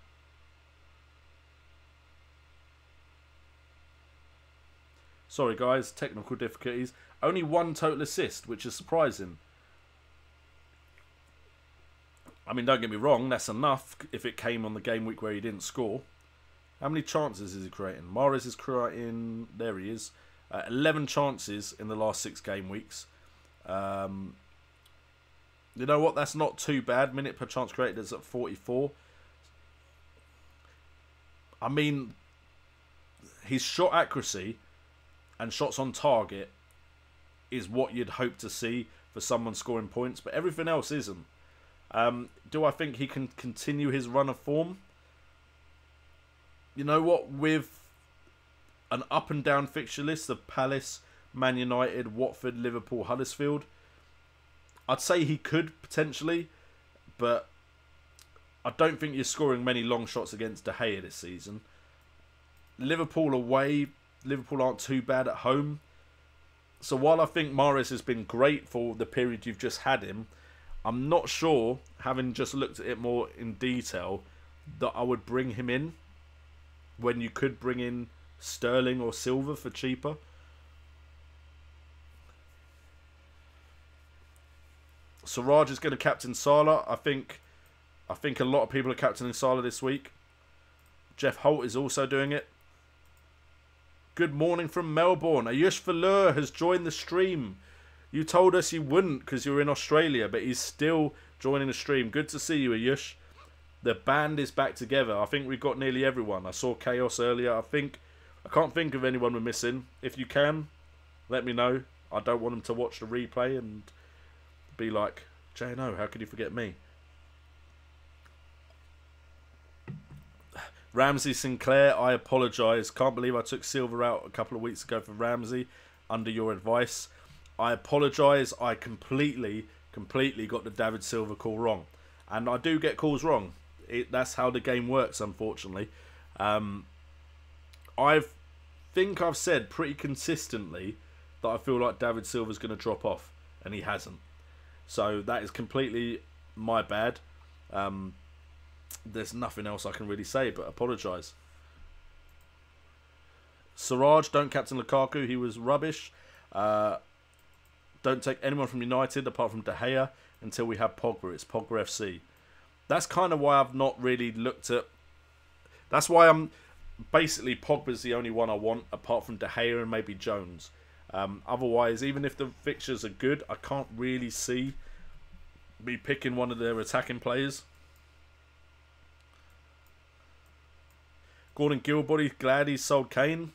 Speaker 1: Sorry guys, technical difficulties. Only 1 total assist, which is surprising. I mean, don't get me wrong, that's enough if it came on the game week where he didn't score. How many chances is he creating? Mahrez is creating... There he is. 11 chances in the last 6 game weeks. You know what? That's not too bad. Minute per chance created is at 44. I mean, his shot accuracy and shots on target is what you'd hope to see for someone scoring points, but everything else isn't. Do I think he can continue his run of form? You know what? With an up and down fixture list of Palace, Man United, Watford, Liverpool, Huddersfield, I'd say he could potentially, but I don't think you're scoring many long shots against De Gea this season. Liverpool away, Liverpool aren't too bad at home. So while I think Mahrez has been great for the period you've just had him, I'm not sure, having just looked at it more in detail, that I would bring him in when you could bring in Sterling or Silva for cheaper. Siraj is going to captain Salah. I think a lot of people are captaining Salah this week. Jeff Holt is also doing it. Good morning from Melbourne. Ayush Valur has joined the stream. You told us you wouldn't because you were in Australia, but he's still joining the stream. Good to see you, Ayush. The band is back together. I think we've got nearly everyone. I saw Chaos earlier. I can't think of anyone we're missing. If you can, let me know. I don't want them to watch the replay and be like, JNO, how could you forget me? Ramsey Sinclair, I apologise. Can't believe I took Silver out a couple of weeks ago for Ramsey under your advice. I apologise. I completely got the David Silva call wrong. And I do get calls wrong. That's how the game works, unfortunately. I think I've said pretty consistently that I feel like David Silva's going to drop off. And he hasn't. So that is completely my bad. There's nothing else I can really say but apologise. Siraj, don't captain Lukaku. He was rubbish. Don't take anyone from United apart from De Gea until we have Pogba. It's Pogba FC. That's kind of why I've not really looked at... That's why I'm... Basically, Pogba's the only one I want apart from De Gea and maybe Jones. Otherwise, even if the fixtures are good, I can't really see me picking one of their attacking players. Gordon Gilbody, glad he sold Kane.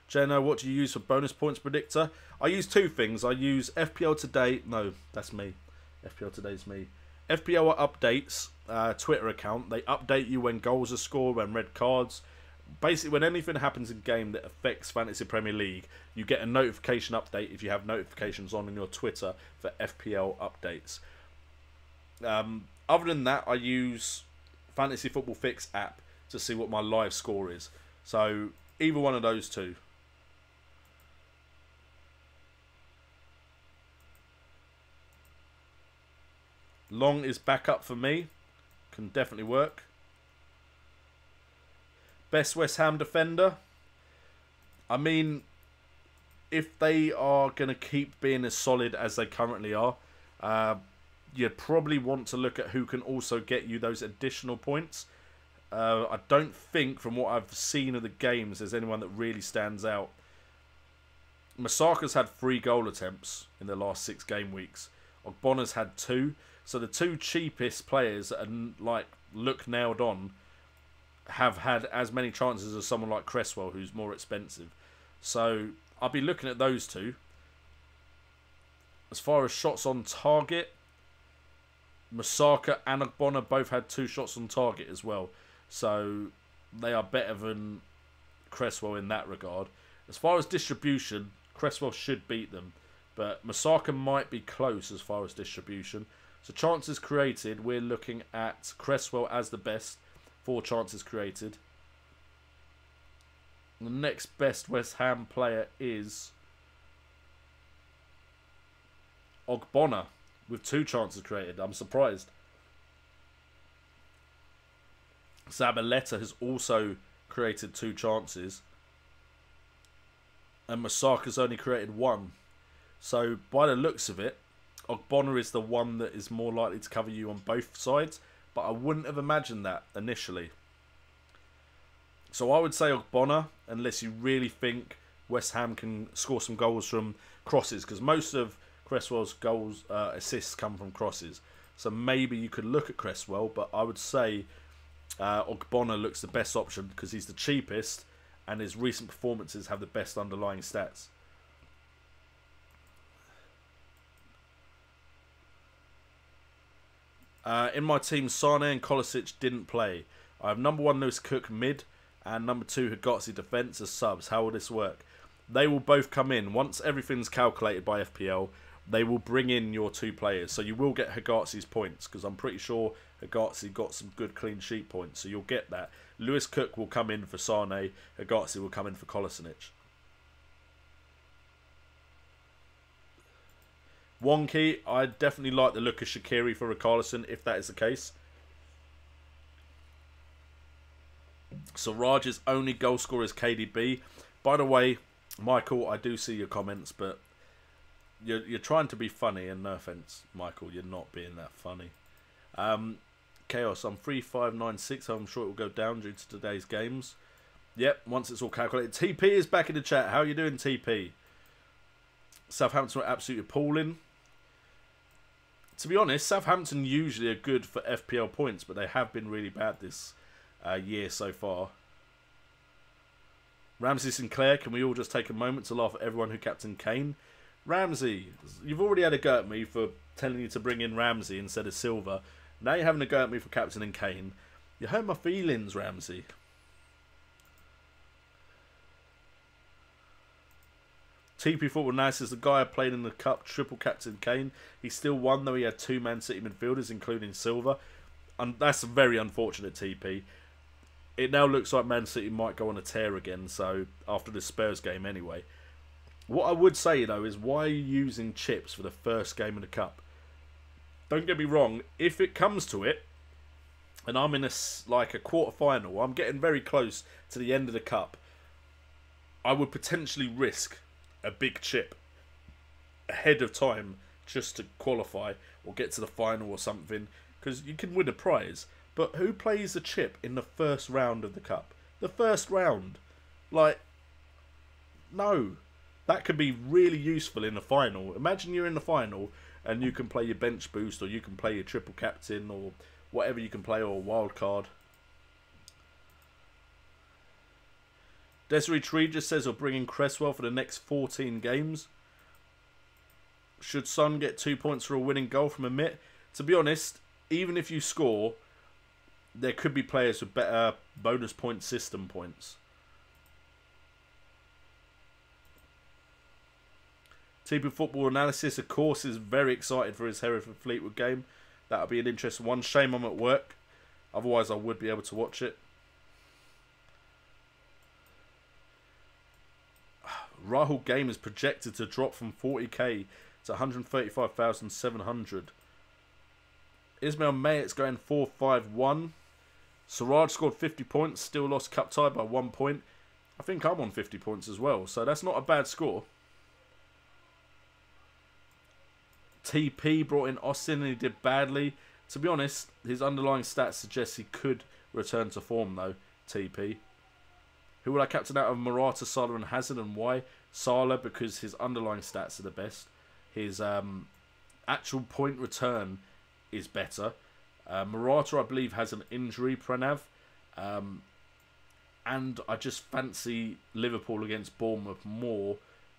Speaker 1: Jeno, what do you use for bonus points predictor? I use two things. I use FPL Today. No, that's me. FPL Today's me. FPL Updates Twitter account. They update you when goals are scored, when red cards. Basically, when anything happens in game that affects Fantasy Premier League, you get a notification update if you have notifications on in your Twitter for FPL updates. Other than that, I use Fantasy Football Fix app to see what my live score is. So, either one of those two. Long is back up for me. Can definitely work. Best West Ham defender. I mean, if they are going to keep being as solid as they currently are, you'd probably want to look at who can also get you those additional points. I don't think, from what I've seen of the games, there's anyone that really stands out. Masaka's had 3 goal attempts in the last 6 game weeks. Ogbona's had 2. So the 2 cheapest players that are, look nailed on have had as many chances as someone like Cresswell, who's more expensive. So I'll be looking at those 2. As far as shots on target, Masaka and Ogbonna both had 2 shots on target as well. So they are better than Cresswell in that regard. As far as distribution, Cresswell should beat them. But Masaka might be close as far as distribution. So chances created, we're looking at Cresswell as the best. 4 chances created. The next best West Ham player is Ogbonna with 2 chances created. I'm surprised. Zabaleta has also created 2 chances. And Masaka's only created 1. So, by the looks of it, Ogbonna is the one that is more likely to cover you on both sides. But I wouldn't have imagined that initially. So I would say Ogbonna, unless you really think West Ham can score some goals from crosses. Because most of Cresswell's goals, assists come from crosses. So maybe you could look at Cresswell. But I would say Ogbonna looks the best option because he's the cheapest. And his recent performances have the best underlying stats. In my team, Sane and Kolisic didn't play. I have number 1 Lewis Cook mid and number 2 Hagotzi defence as subs. How will this work? They will both come in. Once everything's calculated by FPL, they will bring in your 2 players. So you will get Hagotzi's points because I'm pretty sure Hagotzi got some good clean sheet points. So you'll get that. Lewis Cook will come in for Sane. Hagotzi will come in for Kolisic. Wonky, I definitely like the look of Shaqiri for Richarlison, if that is the case. So Raj's only goal scorer is KDB. By the way, Michael, I do see your comments, but you're trying to be funny, and no offence, Michael, you're not being that funny. Chaos, I'm 3596, so I'm sure it will go down due to today's games. Yep, once it's all calculated. TP is back in the chat. How are you doing, TP? Southampton are absolutely appalling. To be honest, Southampton usually are good for FPL points, but they have been really bad this year so far. Ramsey Sinclair, can we all just take a moment to laugh at everyone who captained Kane? Ramsey, you've already had a go at me for telling you to bring in Ramsey instead of Silva. Now you're having a go at me for captaining Kane. You hurt my feelings, Ramsey. TP Football Analysis, the guy who played in the Cup, triple captain Kane. He still won, though he had two Man City midfielders, including Silva. And that's very unfortunate, TP. It now looks like Man City might go on a tear again, so after the Spurs game anyway. What I would say, though, is why are you using chips for the first game of the Cup? Don't get me wrong, if it comes to it, and I'm in a quarter-final, I'm getting very close to the end of the Cup, I would potentially risk a big chip ahead of time just to qualify or get to the final or something, because you can win a prize. But who plays a chip in the first round of the Cup? The first round. Like, no. That could be really useful in the final. Imagine you're in the final and you can play your bench boost, or you can play your triple captain, or whatever you can play, or a wild card. Desiree Tree just says he'll bring in Cresswell for the next 14 games. Should Son get 2 points for a winning goal from a mitt? To be honest, even if you score, there could be players with better bonus point system points. TP Football Analysis, of course, is very excited for his Hereford Fleetwood game. That'll be an interesting one. Shame I'm at work. Otherwise, I would be able to watch it. Rahul Game is projected to drop from 40k to 135,700. Ismail Mayet's going 4-5-1. Siraj scored 50 points, still lost cup tie by 1 point. I think I'm on 50 points as well, so that's not a bad score. TP brought in Austin and he did badly. To be honest, his underlying stats suggest he could return to form though, TP. Who would I captain out of Morata, Salah and Hazard, and why? Salah, because his underlying stats are the best. His actual point return is better. Morata, I believe, has an injury, Pranav. And I just fancy Liverpool against Bournemouth more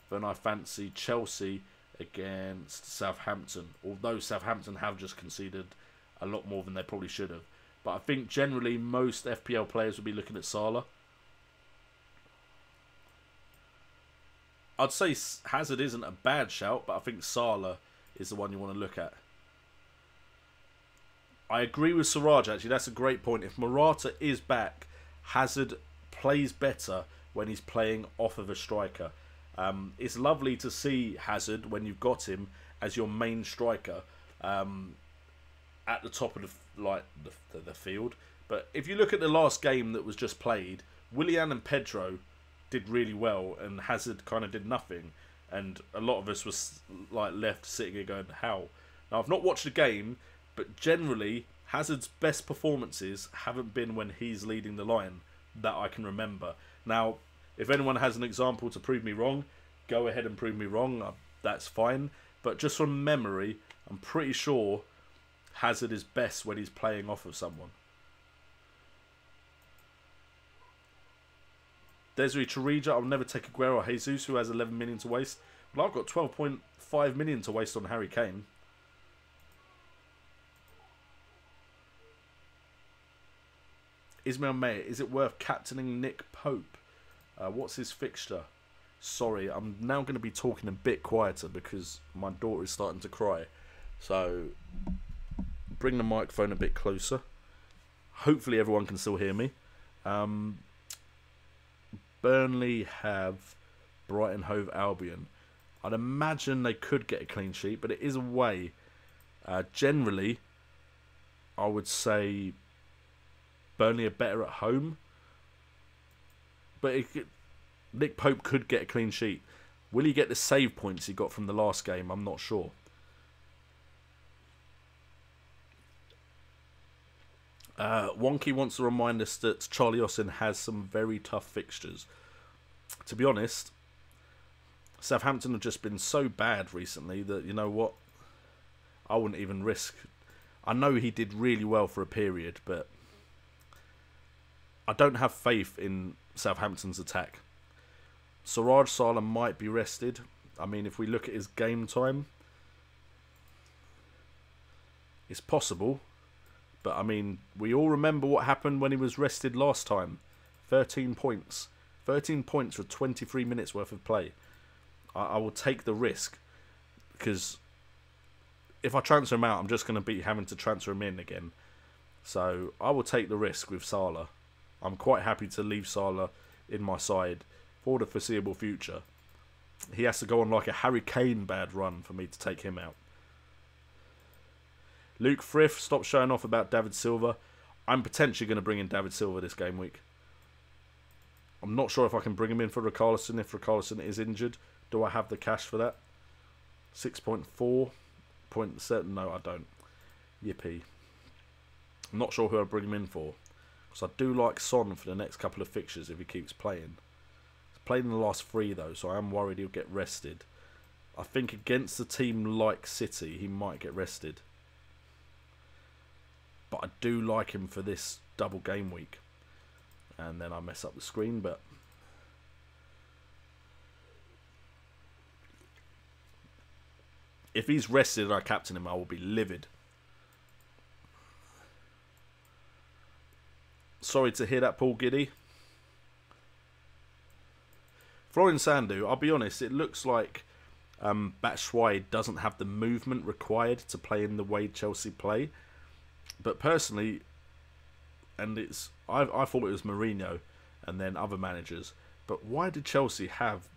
Speaker 1: than I fancy Chelsea against Southampton. Although Southampton have just conceded a lot more than they probably should have. But I think generally most FPL players will be looking at Salah. I'd say Hazard isn't a bad shout, but I think Salah is the one you want to look at. I agree with Siraj, actually. That's a great point. If Morata is back, Hazard plays better when he's playing off of a striker. It's lovely to see Hazard, when you've got him, as your main striker at the top of the field. But if you look at the last game that was just played, Willian and Pedro did really well, and Hazard kind of did nothing, and a lot of us was like left sitting here going, how? Now I've not watched the game, but generally Hazard's best performances haven't been when he's leading the line that I can remember. Now if anyone has an example to prove me wrong, go ahead and prove me wrong, that's fine, but just from memory I'm pretty sure Hazard is best when he's playing off of someone. Desiree Charija, I'll never take Aguero or Jesus, who has 11 million to waste. Well, I've got 12.5 million to waste on Harry Kane. Ismail May, is it worth captaining Nick Pope? What's his fixture? Sorry, I'm now going to be talking a bit quieter because my daughter is starting to cry. So, bring the microphone a bit closer. Hopefully everyone can still hear me. Burnley have Brighton Hove Albion. I'd imagine they could get a clean sheet, but it is away. Generally, I would say Burnley are better at home. But Nick Pope could get a clean sheet. Will he get the save points he got from the last game? I'm not sure. Wonky wants to remind us that Charlie Austin has some very tough fixtures. To be honest, Southampton have just been so bad recently that, you know what, I wouldn't even risk. I know he did really well for a period, but I don't have faith in Southampton's attack. Suraj Salah might be rested. I mean, if we look at his game time, it's possible. But, I mean, we all remember what happened when he was rested last time. 13 points. 13 points for 23 minutes worth of play. I will take the risk. Because if I transfer him out, I'm just going to be having to transfer him in again. So, I will take the risk with Salah. I'm quite happy to leave Salah in my side for the foreseeable future. He has to go on like a Harry Kane bad run for me to take him out. Luke Frith, stop showing off about David Silva. I'm potentially going to bring in David Silva this game week. I'm not sure if I can bring him in for Richarlison if Richarlison is injured. Do I have the cash for that? 6.4.7. No, I don't. Yippee. I'm not sure who I'll bring him in for. Because I do like Son for the next couple of fixtures if he keeps playing. He's played in the last 3 though, so I am worried he'll get rested. I think against a team like City, he might get rested. But I do like him for this double game week. And then I mess up the screen, but if he's rested and I captain him, I will be livid. Sorry to hear that, Paul Giddy. Florian Sandu, I'll be honest, it looks like Batshuayi doesn't have the movement required to play in the way Chelsea play. But personally, and I thought it was Mourinho and then other managers, but why did Chelsea have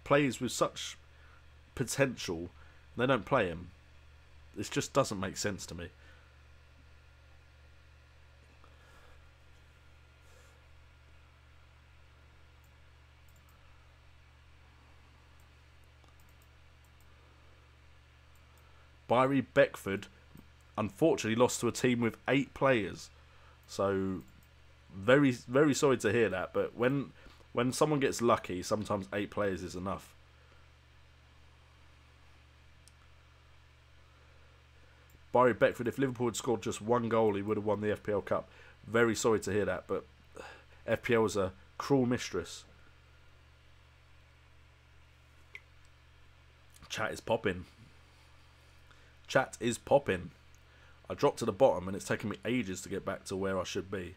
Speaker 1: players with such potential and they don't play him? This just doesn't make sense to me. Byrie Beckford unfortunately lost to a team with 8 players. So, very, very sorry to hear that. But when someone gets lucky, sometimes 8 players is enough. Byrie Beckford, if Liverpool had scored just 1 goal, he would have won the FPL Cup. Very sorry to hear that, but FPL is a cruel mistress. Chat is popping. Chat is popping. I dropped to the bottom and it's taken me ages to get back to where I should be.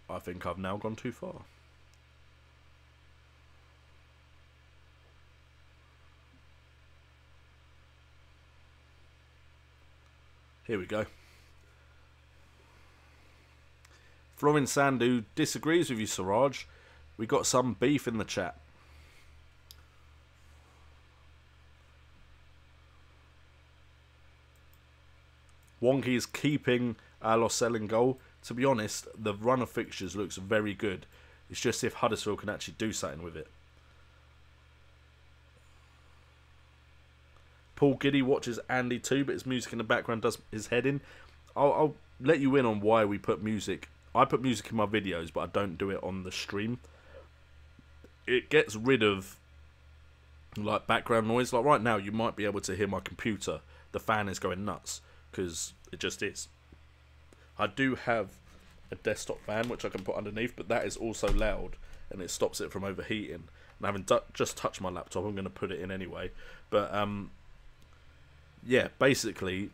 Speaker 1: I think I've now gone too far. Here we go. Florian Sandu disagrees with you, Siraj. We got some beef in the chat. Wonky is keeping Losell in goal. To be honest, the run of fixtures looks very good. It's just if Huddersfield can actually do something with it. Paul Giddy watches Andy too, but his music in the background does his head in. I'll let you in on why we put music. I put music in my videos, but I don't do it on the stream. It gets rid of like background noise. Like right now, you might be able to hear my computer. The fan is going nuts. Because it just is. I do have a desktop fan which I can put underneath, but that is also loud and it stops it from overheating. And I haven't just touched my laptop, I'm going to put it in anyway. But yeah, basically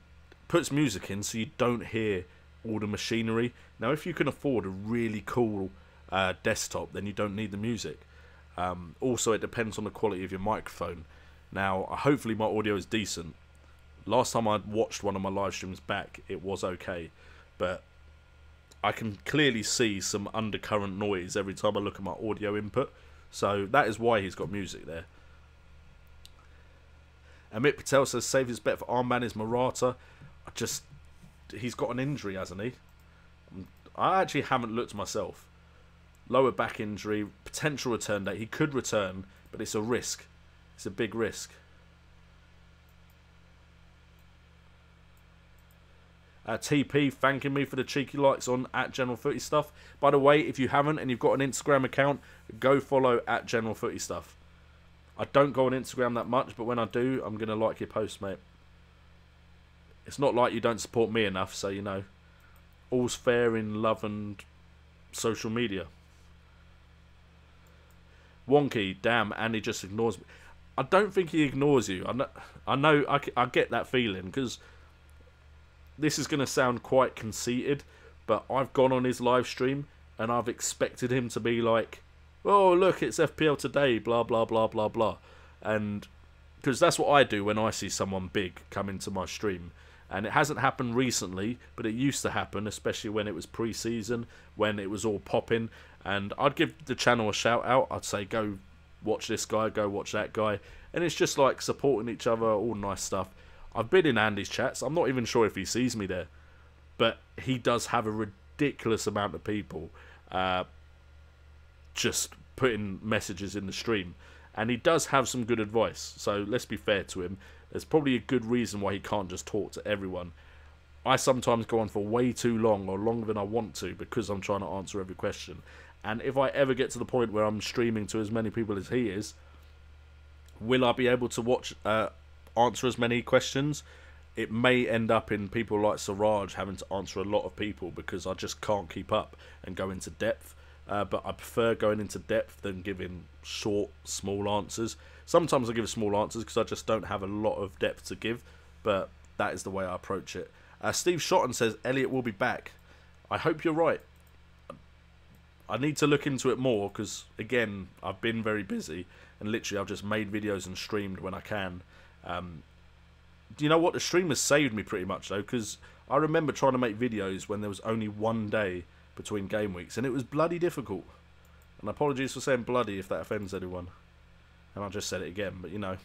Speaker 1: puts music in so you don't hear all the machinery. Now if you can afford a really cool desktop, then you don't need the music. Also it depends on the quality of your microphone. Now hopefully my audio is decent. Last time I watched one of my live streams back, it was okay. But I can clearly see some undercurrent noise every time I look at my audio input. So that is why he's got music there. Amit Patel says, save his bet for armband is Morata. He's got an injury, hasn't he? I actually haven't looked myself. Lower back injury, potential return date. He could return, but it's a risk. It's a big risk. TP thanking me for the cheeky likes on @GeneralFootyStuff. By the way, if you haven't and you've got an Instagram account, go follow @GeneralFootyStuff. I don't go on Instagram that much, but when I do, I'm going to like your post, mate. It's not like you don't support me enough, so you know, all's fair in love and social media. Wonky, damn, Andy just ignores me. I don't think he ignores you. I get that feeling, because this is going to sound quite conceited, but I've gone on his live stream and I've expected him to be like, oh, look, it's FPL today, blah, blah, blah, blah, blah. And because that's what I do when I see someone big come into my stream. And it hasn't happened recently, but it used to happen, especially when it was pre-season, when it was all popping. And I'd give the channel a shout out. I'd say, go watch this guy, go watch that guy. And it's just like supporting each other, all nice stuff. I've been in Andy's chats. I'm not even sure if he sees me there. But he does have a ridiculous amount of people just putting messages in the stream. And he does have some good advice. So let's be fair to him. There's probably a good reason why he can't just talk to everyone. I sometimes go on for way too long, or longer than I want to, because I'm trying to answer every question. And if I ever get to the point where I'm streaming to as many people as he is, will I be able to answer as many questions? It may end up in people like Siraj having to answer a lot of people, because I just can't keep up and go into depth. But I prefer going into depth than giving short, small answers. Sometimes I give small answers because I just don't have a lot of depth to give, but that is the way I approach it. Steve Shotton says, Elliot will be back. I hope you're right. I need to look into it more because, again, I've been very busy and literally I've just made videos and streamed when I can. Do you know what? The stream has saved me pretty much, though, because I remember trying to make videos when there was only one day between game weeks, and it was bloody difficult. And apologies for saying bloody if that offends anyone. And I just said it again, but you know.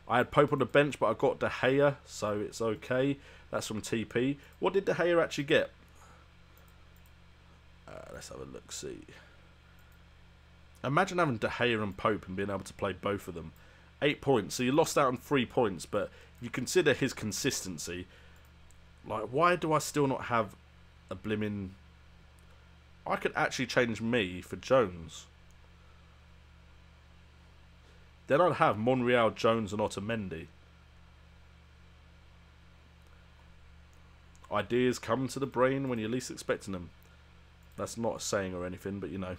Speaker 1: I had Pope on the bench, but I got De Gea, so it's okay. That's from TP. What did De Gea actually get? Let's have a look, see. Imagine having De Gea and Pope and being able to play both of them. 8 points, so you lost out on 3 points, but if you consider his consistency, like, why do I still not have a blimmin'... I could actually change me for Jones. Then I'd have Monreal, Jones and Otamendi. Ideas come to the brain when you're least expecting them. That's not a saying or anything, but you know.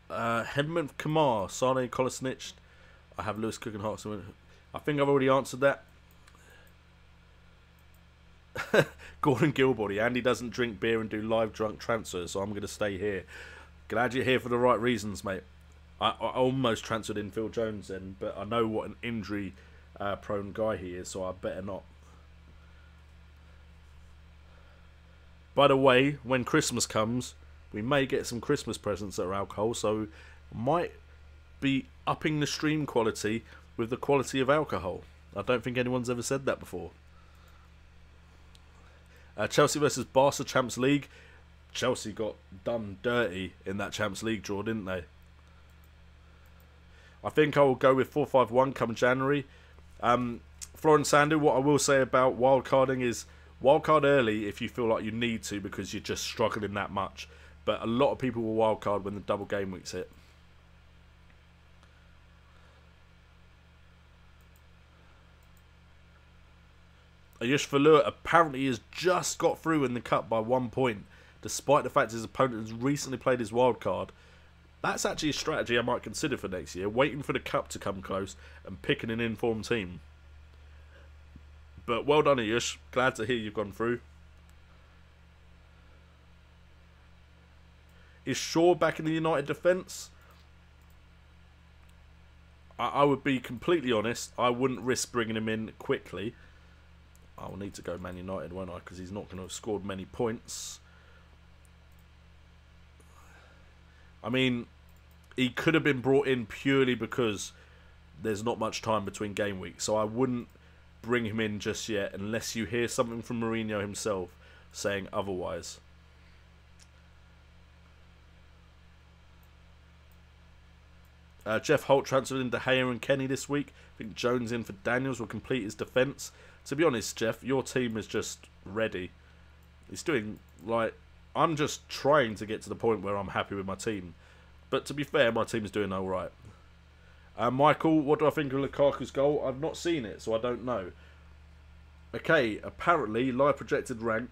Speaker 1: Hedman Kamar, Sane Kolasinic. I have Lewis Cook and Hart. I think I've already answered that. Gordon Gilbody. Andy doesn't drink beer and do live drunk transfers, so I'm going to stay here. Glad you're here for the right reasons, mate. I almost transferred in Phil Jones then, but I know what an injury prone guy he is, so I better not. By the way, when Christmas comes, we may get some Christmas presents that are alcohol, so might be upping the stream quality with the quality of alcohol. I don't think anyone's ever said that before. Chelsea versus Barca Champions League. Chelsea got done dirty in that Champions League draw, didn't they? I think I will go with 4-5-1 come January. Florence Sandu, what I will say about wildcarding is wildcard early if you feel like you need to because you're just struggling that much. But a lot of people will wildcard when the double game weeks hit. Ayush Falur apparently has just got through in the cup by 1 point, despite the fact his opponent has recently played his wild card. That's actually a strategy I might consider for next year, waiting for the cup to come close and picking an informed team. But well done, Ayush. Glad to hear you've gone through. Is Shaw back in the United defence? I would be completely honest. I wouldn't risk bringing him in quickly. I will need to go Man United, won't I? Because he's not going to have scored many points. I mean, he could have been brought in purely because there's not much time between game weeks. So I wouldn't bring him in just yet unless you hear something from Mourinho himself saying otherwise. Jeff Holt transferred into Hayer and Kenny this week. I think Jones in for Daniels will complete his defence. To be honest, Jeff, your team is just ready. It's doing, like, I'm just trying to get to the point where I'm happy with my team. But to be fair, my team is doing alright. Michael, what do I think of Lukaku's goal? I've not seen it, so I don't know. Okay, apparently, live projected rank,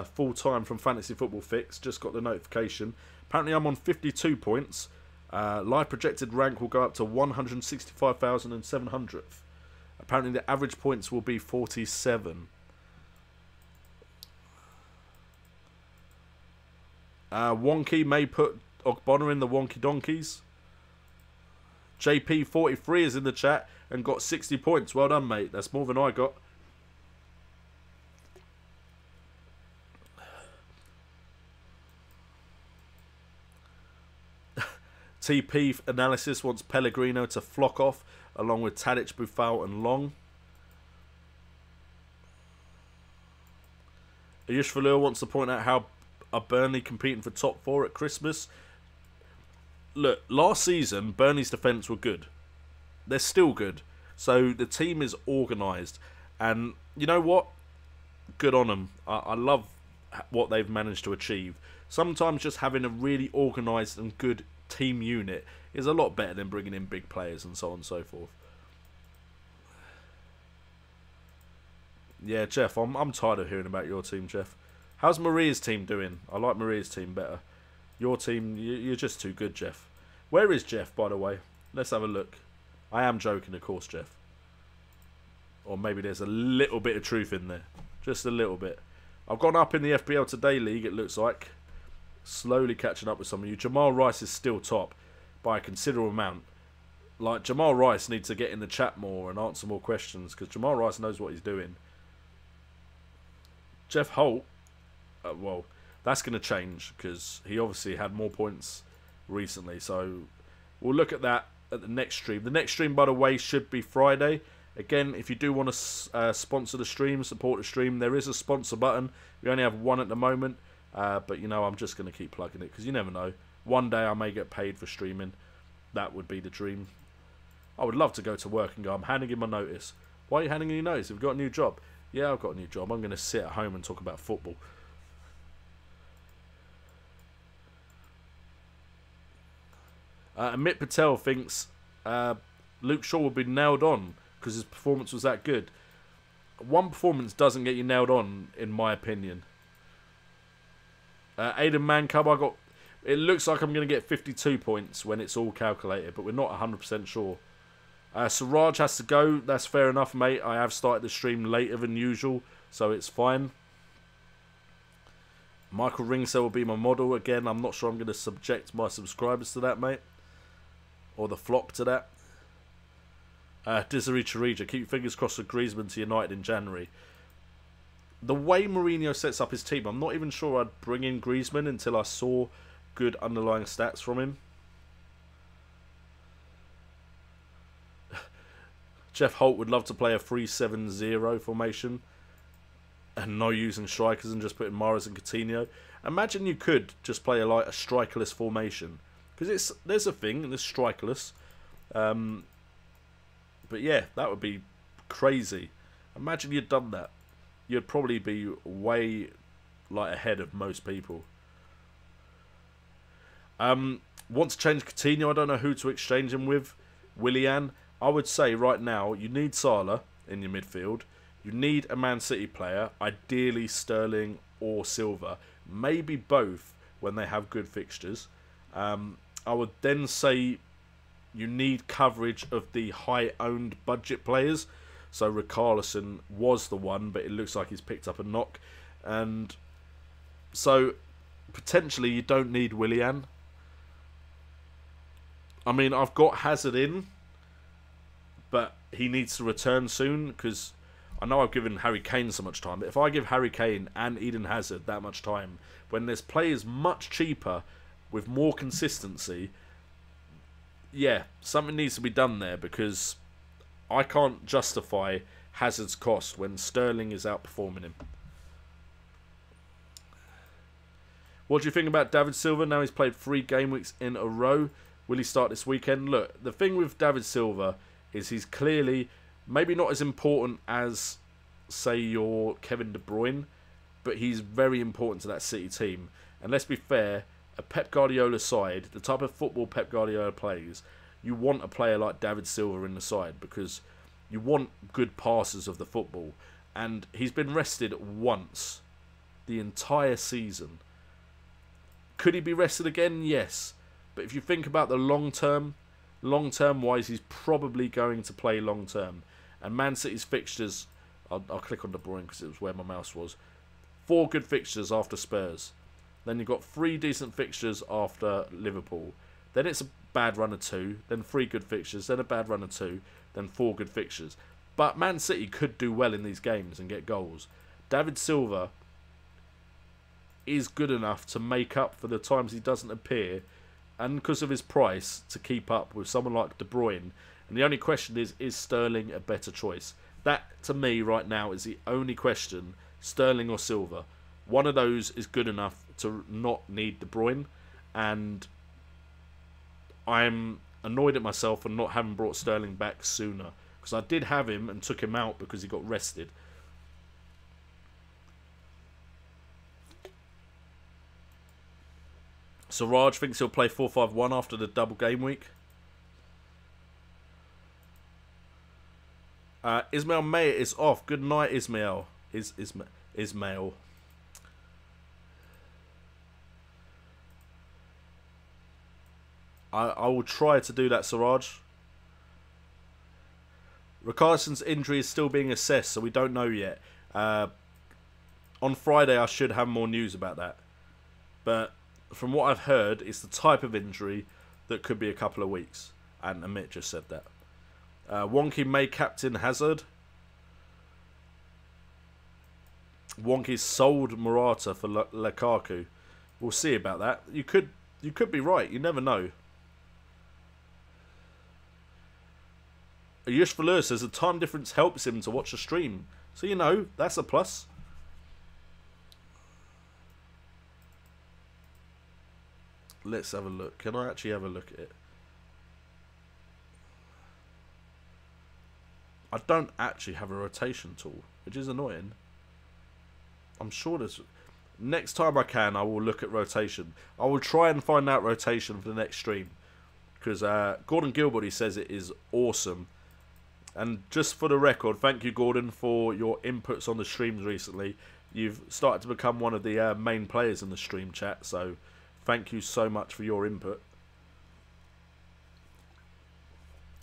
Speaker 1: full time from Fantasy Football Fix, just got the notification. Apparently I'm on 52 points. Live projected rank will go up to 165,700. Apparently the average points will be 47. Wonky may put Ogbonna in the Wonky Donkeys. JP43 is in the chat and got 60 points. Well done, mate. That's more than I got. TP Analysis wants Pellegrino to flock off along with Tadic, Buffal and Long. Ayush Valur wants to point out how are Burnley competing for top 4 at Christmas. Look, last season Burnley's defence were good. They're still good. So the team is organised. And you know what? Good on them. I love what they've managed to achieve. Sometimes just having a really organised and good team unit is a lot better than bringing in big players and so on and so forth. Yeah, Jeff, I'm tired of hearing about your team, Jeff. How's Maria's team doing? I like Maria's team better. Your team, you're just too good, Jeff. Where is Jeff, by the way? Let's have a look. I am joking, of course, Jeff. Or maybe there's a little bit of truth in there. Just a little bit. I've gone up in the FPL Today League, it looks like. Slowly catching up with some of you. Jamal Rice is still top by a considerable amount. Like, Jamal Rice needs to get in the chat more and answer more questions because Jamal Rice knows what he's doing. Jeff Holt, well, that's going to change because he obviously had more points recently. So we'll look at that at the next stream. The next stream, by the way, should be Friday. Again, if you do want to sponsor the stream, support the stream, there is a sponsor button. We only have one at the moment. But, you know, I'm just going to keep plugging it because you never know. One day I may get paid for streaming. That would be the dream. I would love to go to work and go, I'm handing in my notice. Why are you handing in your notice? Have you got a new job? Yeah, I've got a new job. I'm going to sit at home and talk about football. Amit Patel thinks Luke Shaw will be nailed on because his performance was that good. One performance doesn't get you nailed on, in my opinion. Aidan Mancub, it looks like I'm going to get 52 points when it's all calculated, but we're not 100% sure. Siraj has to go. That's fair enough, mate. I have started the stream later than usual, so it's fine. Michael Ringcell will be my model. Again, I'm not sure I'm going to subject my subscribers to that, mate. Or the flock to that. Desiree Chirija, keep your fingers crossed for Griezmann to United in January. The way Mourinho sets up his team, I'm not even sure I'd bring in Griezmann until I saw good underlying stats from him. Jeff Holt would love to play a 3-7-0 formation and no using strikers and just putting Mahrez and Coutinho. Imagine you could just play a strikerless formation because there's a thing and it's strikerless. But yeah, that would be crazy. Imagine you'd done that. You'd probably be way ahead of most people. Want to change Coutinho? I don't know who to exchange him with. Willian. I would say right now you need Salah in your midfield. You need a Man City player, ideally Sterling or Silva. Maybe both when they have good fixtures. I would then say you need coverage of the high-owned budget players. So Richarlison was the one, but it looks like he's picked up a knock. And so potentially you don't need Willian. I mean, I've got Hazard in, but he needs to return soon because I know I've given Harry Kane so much time. But if I give Harry Kane and Eden Hazard that much time, when there's players much cheaper with more consistency, yeah, something needs to be done there because I can't justify Hazard's cost when Sterling is outperforming him. What do you think about David Silva? Now he's played 3 game weeks in a row. Will he start this weekend? Look, the thing with David Silva is he's clearly maybe not as important as, say, your Kevin De Bruyne, but he's very important to that City team. And let's be fair, a Pep Guardiola side, the type of football Pep Guardiola plays, you want a player like David Silva in the side because you want good passers of the football. And he's been rested once the entire season. Could he be rested again? Yes. But if you think about the long-term wise, he's probably going to play long-term. And Man City's fixtures, I'll click on De Bruyne because it was where my mouse was. 4 good fixtures after Spurs. Then you've got 3 decent fixtures after Liverpool. Then it's a bad run of 2. Then 3 good fixtures. Then a bad run of 2. Then 4 good fixtures. But Man City could do well in these games and get goals. David Silva is good enough to make up for the times he doesn't appear, and because of his price, to keep up with someone like De Bruyne. And the only question is Sterling a better choice? That, to me, right now, is the only question, Sterling or Silva. One of those is good enough to not need De Bruyne, and I'm annoyed at myself for not having brought Sterling back sooner, because I did have him and took him out because he got rested. So Raj thinks he'll play 4-5-1 after the double game week. Ismail May is off. Good night, Ismail. Ismail. I will try to do that, Siraj. Ricarlison's injury is still being assessed, so we don't know yet. On Friday, I should have more news about that. But from what I've heard, it's the type of injury that could be a couple of weeks. And Amit just said that. Wonky may captain Hazard. Wonky sold Morata for Lukaku. We'll see about that. You could be right. You never know. Ayush Valur says the time difference helps him to watch the stream. So, you know, that's a plus. Let's have a look. Can I actually have a look at it? I don't actually have a rotation tool, which is annoying. I'm sure there's... Next time I can, I will look at rotation. I will try and find out rotation for the next stream. Because Gordon Gilbert, he says it is awesome. And just for the record, thank you, Gordon, for your inputs on the streams recently. You've started to become one of the main players in the stream chat, so thank you so much for your input.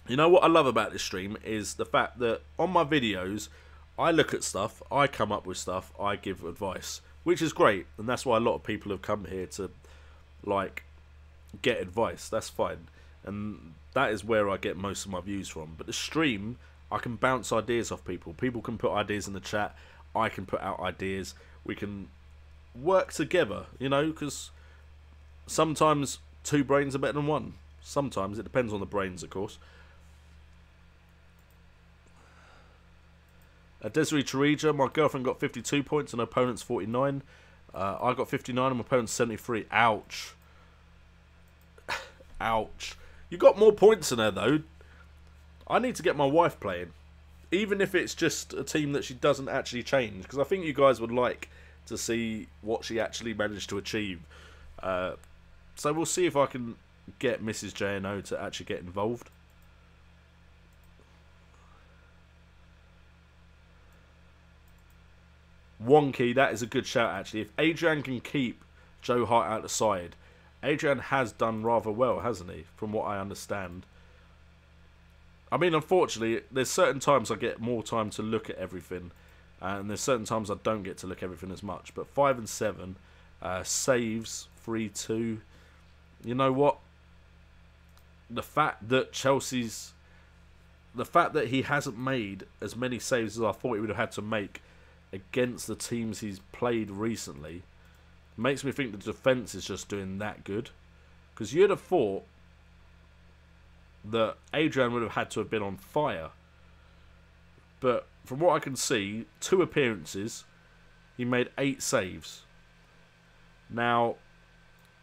Speaker 1: You know what I love about this stream is the fact that on my videos, I look at stuff, I come up with stuff, I give advice, which is great. And that's why a lot of people have come here to, like, get advice. That's fine. And that is where I get most of my views from. But the stream, I can bounce ideas off people. People can put ideas in the chat. I can put out ideas. We can work together, you know, because sometimes 2 brains are better than 1. Sometimes. It depends on the brains, of course. Desiree Charija, my girlfriend got 52 points and her opponent's 49. I got 59 and my opponent's 73. Ouch. Ouch. You got more points than her, though. I need to get my wife playing. Even if it's just a team that she doesn't actually change. Because I think you guys would like to see what she actually managed to achieve. So we'll see if I can get Mrs. JNO to actually get involved. Wonky, that is a good shout, actually. If Adrian can keep Joe Hart out the side... Adrian has done rather well, hasn't he? From what I understand. I mean, unfortunately, there's certain times I get more time to look at everything. And there's certain times I don't get to look at everything as much. But 5 and 7. Saves, 3-2. You know what? The fact that Chelsea's... The fact that he hasn't made as many saves as I thought he would have had to make against the teams he's played recently... makes me think the defence is just doing that good. Because you'd have thought that Adrian would have had to have been on fire. But from what I can see, 2 appearances, he made 8 saves. Now,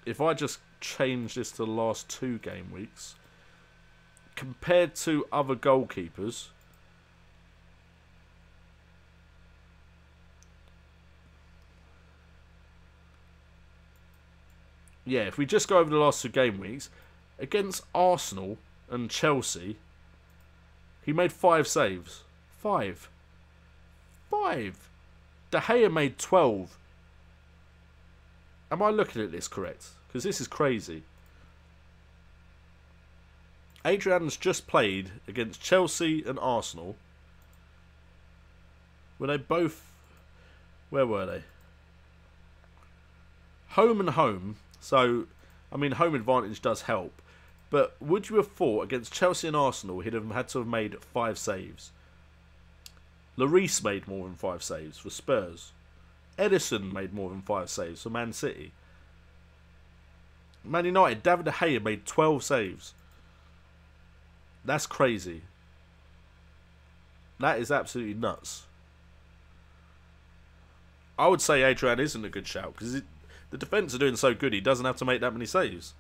Speaker 1: if I just change this to the last 2 game weeks, compared to other goalkeepers, yeah, if we just go over the last 2 game weeks, against Arsenal and Chelsea, he made 5 saves. 5. De Gea made 12. Am I looking at this correct? Because this is crazy. Adrian's just played against Chelsea and Arsenal. Were they both... Where were they? Home and home. So, I mean, home advantage does help. But would you have thought against Chelsea and Arsenal he'd have had to have made 5 saves? Lloris made more than 5 saves for Spurs. Edison made more than 5 saves for Man City. Man United, David De Gea made 12 saves. That's crazy. That is absolutely nuts. I would say Adrian isn't a good shout because the defence are doing so good he doesn't have to make that many saves.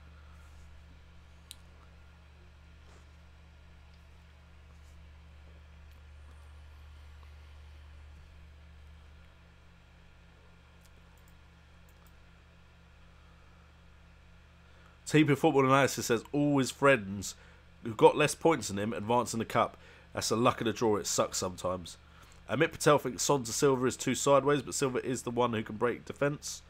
Speaker 1: TP Football Analysis says all his friends who got less points than him advance in the cup. That's the luck of the draw. It sucks sometimes. Amit Patel thinks Son to Silva is too sideways, but Silva is the one who can break defence.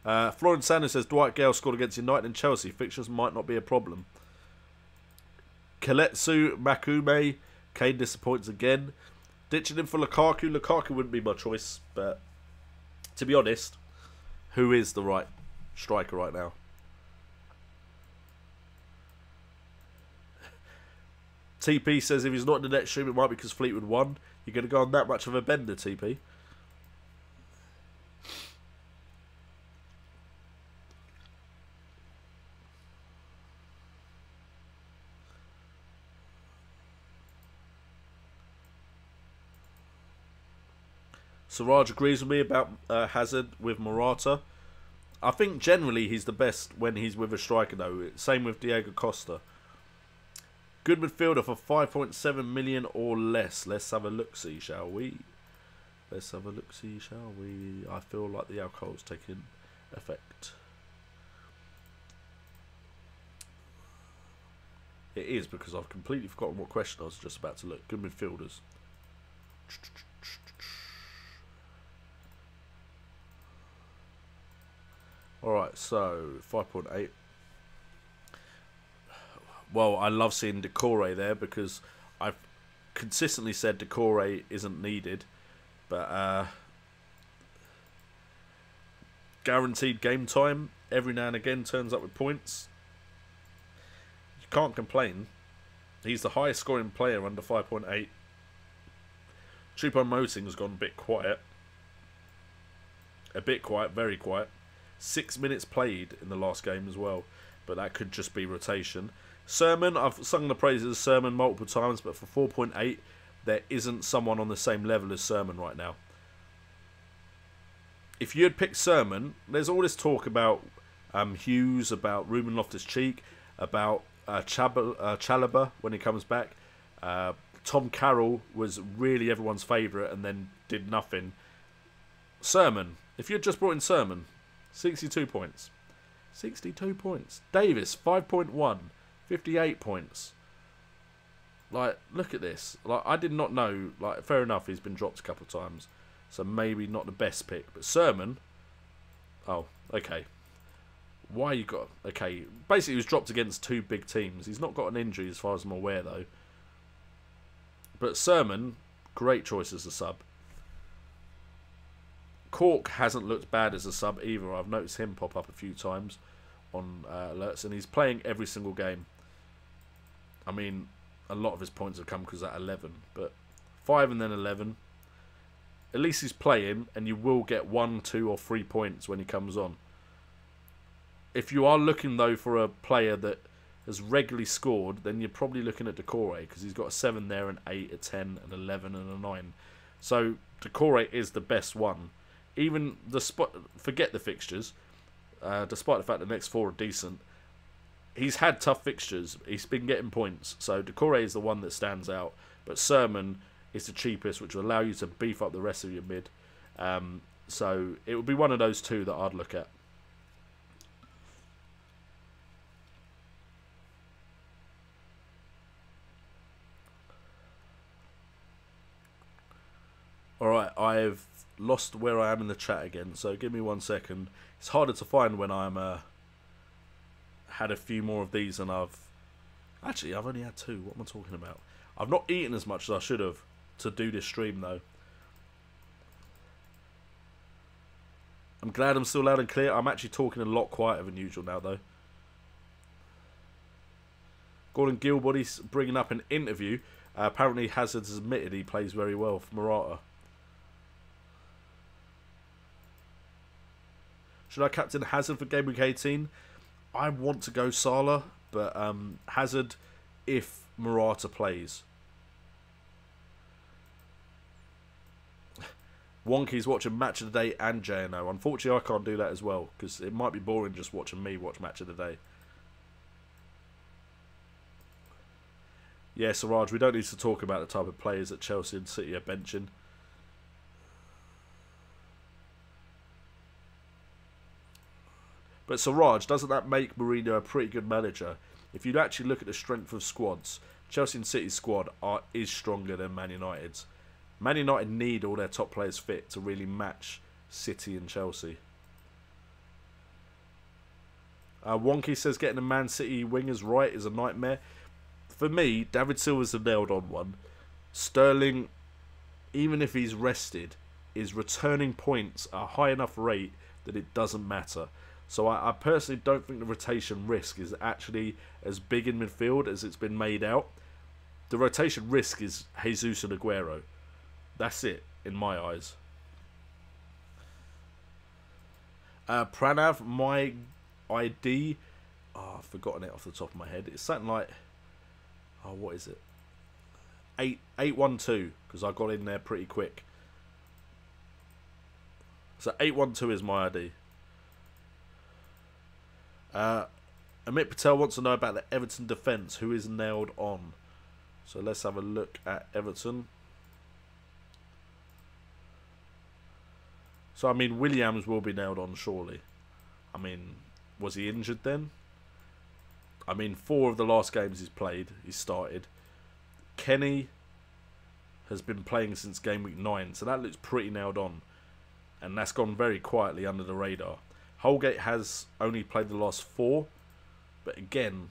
Speaker 1: Florence Sanders says Dwight Gale scored against United and Chelsea. Fixtures might not be a problem. Kaletsu Makume. Kane disappoints again. Ditching him for Lukaku. Lukaku wouldn't be my choice, but to be honest, who is the right striker right now? TP says if he's not in the next stream, it might be because Fleetwood won. You're going to go on that much of a bender, TP? Siraj agrees with me about Hazard with Morata. I think generally he's the best when he's with a striker though. Same with Diego Costa. Good midfielder for 5.7 million or less. Let's have a look-see, shall we? Let's have a look-see, shall we? I feel like the alcohol's taking effect. It is because I've completely forgotten what question I was just about to look. Good midfielders. Alright, so 5.8. Well, I love seeing Decore there because I've consistently said Decore isn't needed. But guaranteed game time every now and again turns up with points. You can't complain. He's the highest scoring player under 5.8. Choupo-Moting has gone a bit quiet. A bit quiet, very quiet. 6 minutes played in the last game as well, but that could just be rotation. Sermon, I've sung the praises of Sermon multiple times, but for 4.8, there isn't someone on the same level as Sermon right now. If you had picked Sermon, there's all this talk about Hughes, about Ruben Loftus-Cheek, about Chalobah when he comes back. Tom Carroll was really everyone's favourite and then did nothing. Sermon, if you had just brought in Sermon, 62 points. 62 points. Davis, 5.1. 58 points. Like, look at this. Like, I did not know. Like, fair enough, he's been dropped a couple of times. So maybe not the best pick. But Sermon. Oh, okay. Why you got... Okay, basically he was dropped against 2 big teams. He's not got an injury as far as I'm aware, though. But Sermon, great choice as a sub. Cork hasn't looked bad as a sub either. I've noticed him pop up a few times on alerts, and he's playing every single game. I mean, a lot of his points have come because at 11, but 5 and then 11. At least he's playing, and you will get 1, 2, or 3 points when he comes on. If you are looking though for a player that has regularly scored, then you're probably looking at Decore because he's got a 7 there, an 8, a 10, an 11, and a 9. So Decore is the best one. Even forget the fixtures, despite the fact the next 4 are decent. He's had tough fixtures. He's been getting points. So Decore is the one that stands out. But Sermon is the cheapest, which will allow you to beef up the rest of your mid. So it would be one of those 2 that I'd look at. Alright, I've lost where I am in the chat again, so give me 1 second. It's harder to find when I'm had a few more of these than I've... Actually, I've only had 2. What am I talking about? I've not eaten as much as I should have to do this stream, though. I'm glad I'm still loud and clear. I'm actually talking a lot quieter than usual now, though. Gordon Gilbody's bringing up an interview. Apparently, Hazard has admitted he plays very well for Morata. Should I captain Hazard for Game Week 18? I want to go Salah, but Hazard if Morata plays. Wonky's watching Match of the Day and JNO. Unfortunately, I can't do that as well, because it might be boring just watching me watch Match of the Day. Yeah, Siraj, we don't need to talk about the type of players that Chelsea and City are benching. But Siraj, doesn't that make Mourinho a pretty good manager? If you actually look at the strength of squads, Chelsea and City's squad is stronger than Man United's. Man United need all their top players fit to really match City and Chelsea. Wonky says getting the Man City wingers right is a nightmare. For me, David Silva's the nailed-on one. Sterling, even if he's rested, is returning points at a high enough rate that it doesn't matter. So I personally don't think the rotation risk is actually as big in midfield as it's been made out. The rotation risk is Jesus and Aguero. That's it, in my eyes. Pranav, my ID... Oh, I've forgotten it off the top of my head. It's something like... Oh, what is it? 812, because I got in there pretty quick. So 812 is my ID. Amit Patel wants to know about the Everton defence. Who is nailed on? So let's have a look at Everton. So, I mean, Williams will be nailed on, surely. I mean, was he injured then? I mean, 4 of the last games he's played, he's started. Kenny has been playing since game week 9, so that looks pretty nailed on. And that's gone very quietly under the radar. Holgate has only played the last 4. But again,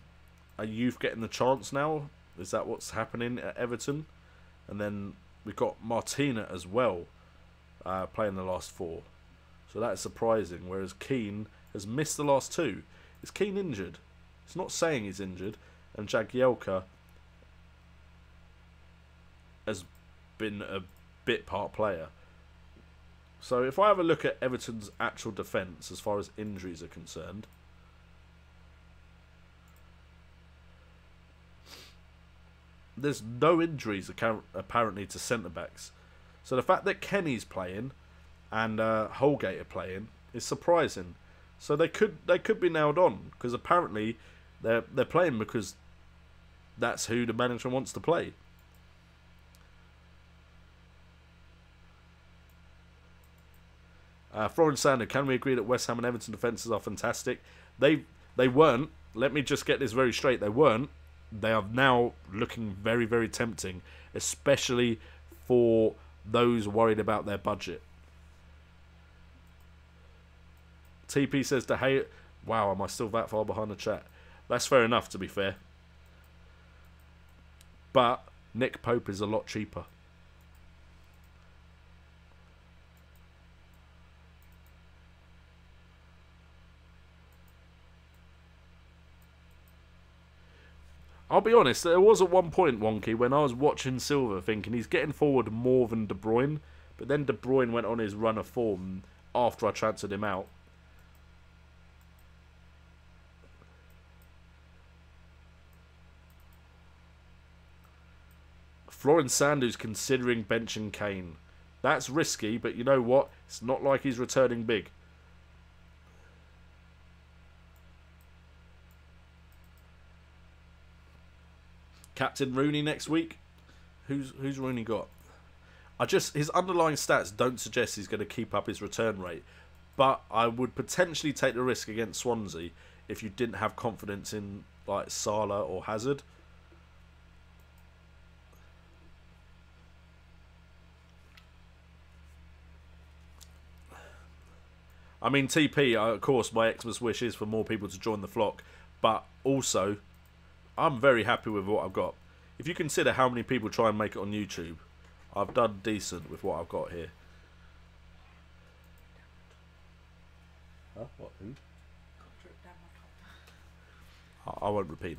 Speaker 1: are youth getting the chance now? Is that what's happening at Everton? And then we've got Martina as well, playing the last 4. So that's surprising. Whereas Keane has missed the last 2. Is Keane injured? It's not saying he's injured. And Jagielka has been a bit part player. So if I have a look at Everton's actual defence as far as injuries are concerned, there's no injuries apparently to centre-backs. So the fact that Kenny's playing and Holgate are playing is surprising. So they could be nailed on, because apparently they're playing because that's who the manager wants to play. Florence Sander, can we agree that West Ham and Everton defences are fantastic? They weren't. Let me just get this very straight. They weren't. They are now looking very, very tempting, especially for those worried about their budget. TP says De Gea... Wow, am I still that far behind the chat? That's fair enough, to be fair. But Nick Pope is a lot cheaper. I'll be honest, there was at one point, Wonky, when I was watching Silva thinking he's getting forward more than De Bruyne, but then De Bruyne went on his run of form after I transferred him out. Florence Sandu's considering benching Kane. That's risky, but you know what? It's not like he's returning big. Captain Rooney next week. Who's Rooney got? His underlying stats don't suggest he's going to keep up his return rate, but I would potentially take the risk against Swansea if you didn't have confidence in like Salah or Hazard. I mean, TP, of course, my Xmas wish is for more people to join the flock, but also, I'm very happy with what I've got. If you consider how many people try and make it on YouTube, I've done decent with what I've got here. Huh? What? Who? I won't repeat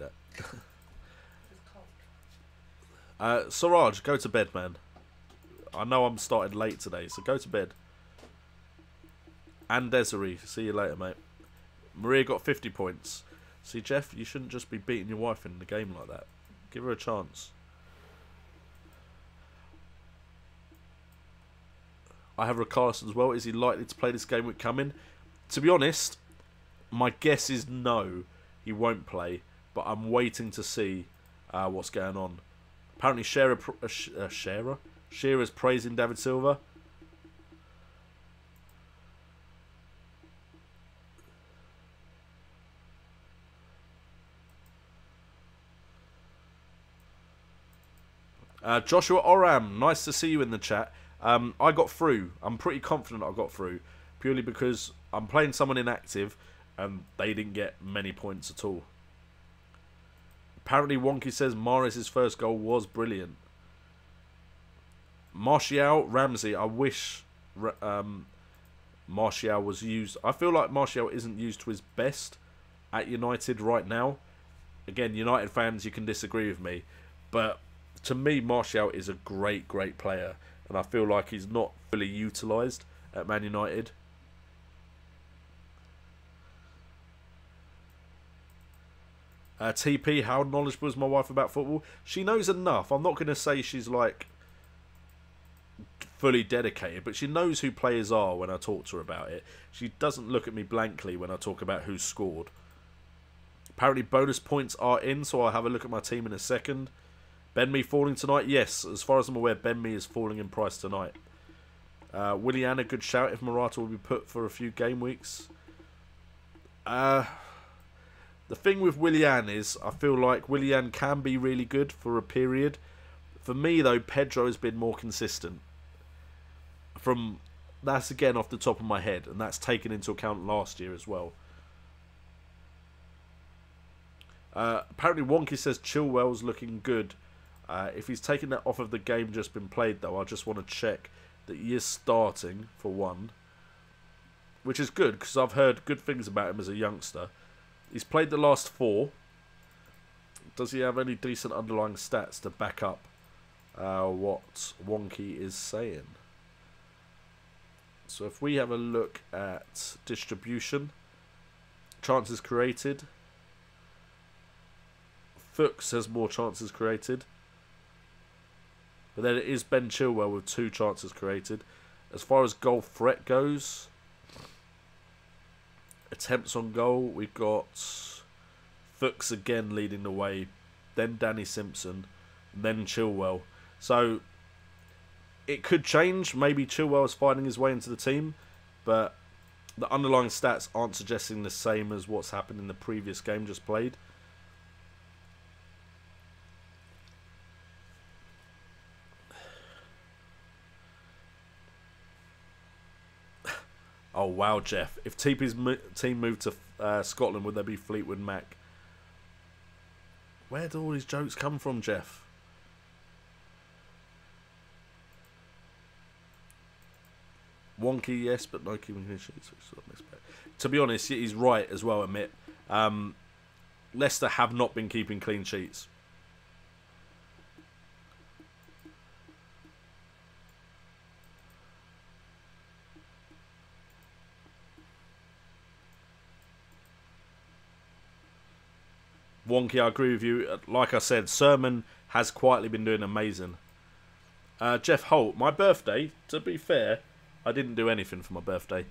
Speaker 1: that. Siraj, go to bed, man. I know I'm starting late today, so go to bed. And Desiree, see you later, mate. Maria got 50 points. See, Jeff, you shouldn't just be beating your wife in the game like that. Give her a chance. I have Ricarlison as well. Is he likely to play this game week coming? To be honest, my guess is no, he won't play. But I'm waiting to see what's going on. Apparently, Shearer's praising David Silva. Joshua Oram, nice to see you in the chat. I got through. I'm pretty confident I got through. Purely because I'm playing someone inactive and they didn't get many points at all. Apparently Wonky says Mahrez's first goal was brilliant. Martial, Ramsey, I wish Martial was used. I feel like Martial isn't used to his best at United right now. Again, United fans, you can disagree with me. But to me, Martial is a great, great player. And I feel like he's not fully utilised at Man United. TP, how knowledgeable is my wife about football? She knows enough. I'm not going to say she's like fully dedicated, but she knows who players are when I talk to her about it. She doesn't look at me blankly when I talk about who scored. Apparently bonus points are in, so I'll have a look at my team in a second. Ben Mee falling tonight? Yes, as far as I'm aware, Ben Mee is falling in price tonight. Willian, a good shout if Morata will be put for a few game weeks. The thing with Willian is, I feel like Willian can be really good for a period. For me, though, Pedro has been more consistent. That's again off the top of my head, and that's taken into account last year as well. Apparently, Wonky says Chilwell's looking good. If he's taken that off of the game just been played, though, I just want to check that he is starting for one. Which is good, because I've heard good things about him as a youngster. He's played the last 4. Does he have any decent underlying stats to back up what Wonky is saying? So if we have a look at distribution, chances created, Fuchs has more chances created. But then it is Ben Chilwell with 2 chances created. As far as goal threat goes, attempts on goal, we've got Fuchs again leading the way, then Danny Simpson, then Chilwell. So it could change. Maybe Chilwell is finding his way into the team, but the underlying stats aren't suggesting the same as what's happened in the previous game just played. Oh wow, Jeff. If TP's team moved to Scotland, would there be Fleetwood Mac? Where do all these jokes come from, Jeff? Wonky, yes, but no keeping clean sheets. To be honest, he's right as well, admit. Leicester have not been keeping clean sheets. Wonky, I agree with you. Like I said, Sermon has quietly been doing amazing. Jeff Holt, my birthday, to be fair, I didn't do anything for my birthday.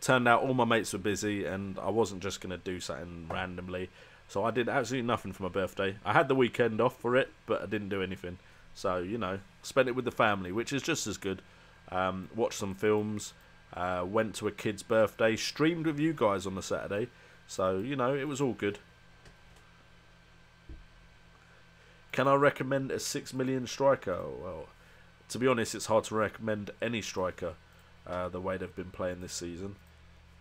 Speaker 1: Turned out all my mates were busy and I wasn't just going to do something randomly. So I did absolutely nothing for my birthday. I had the weekend off for it, but I didn't do anything. So, you know, spent it with the family, which is just as good. Watched some films, went to a kid's birthday, streamed with you guys on the Saturday. So, you know, it was all good. Can I recommend a 6 million striker? Well, to be honest, it's hard to recommend any striker the way they've been playing this season.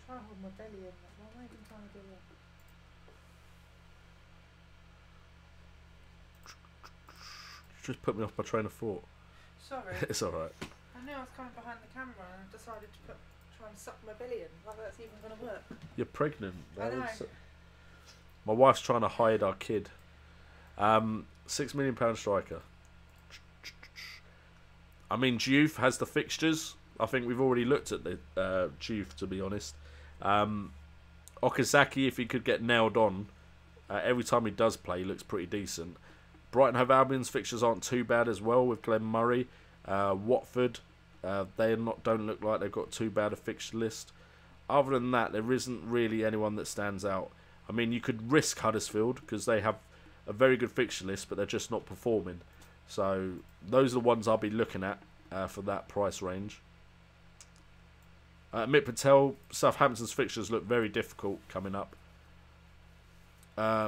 Speaker 2: Try to hold my belly in. What am I even trying to do there?
Speaker 1: Just put me off my train of thought.
Speaker 2: Sorry.
Speaker 1: It's alright.
Speaker 2: I knew I was coming behind the camera and I decided to try and suck my belly in. Like that's even going to work.
Speaker 1: You're pregnant.
Speaker 2: I know.
Speaker 1: My wife's trying to hide our kid. £6 million striker. I mean, Juve has the fixtures. I think we've already looked at the Juve, to be honest. Okazaki, if he could get nailed on, every time he does play, he looks pretty decent. Brighton Hove Albion's fixtures aren't too bad as well with Glenn Murray. Watford, they don't look like they've got too bad a fixture list. Other than that, there isn't really anyone that stands out. I mean, you could risk Huddersfield because they have a very good fixture list, but they're just not performing. So those are the ones I'll be looking at for that price range. Mick Patel, Southampton's fixtures look very difficult coming up.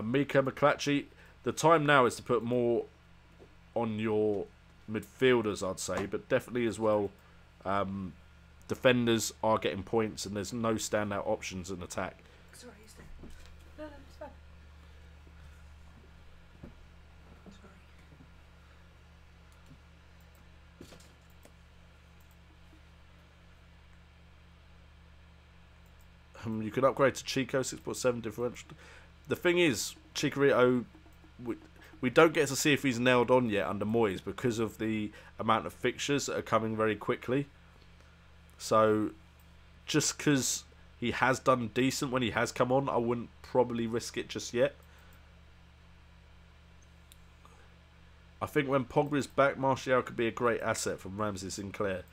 Speaker 1: Mika McClatchy, the time now is to put more on your midfielders, I'd say, but definitely as well, defenders are getting points and there's no standout options in attack.
Speaker 2: Sorry, no, it's fine. Sorry.
Speaker 1: You can upgrade to Chico 6.7 differential. The thing is, Chicharito, we don't get to see if he's nailed on yet under Moyes because of the amount of fixtures that are coming very quickly. So, just because he has done decent when he has come on, I wouldn't probably risk it just yet. I think when Pogba is back, Martial could be a great asset from Ramsey Sinclair.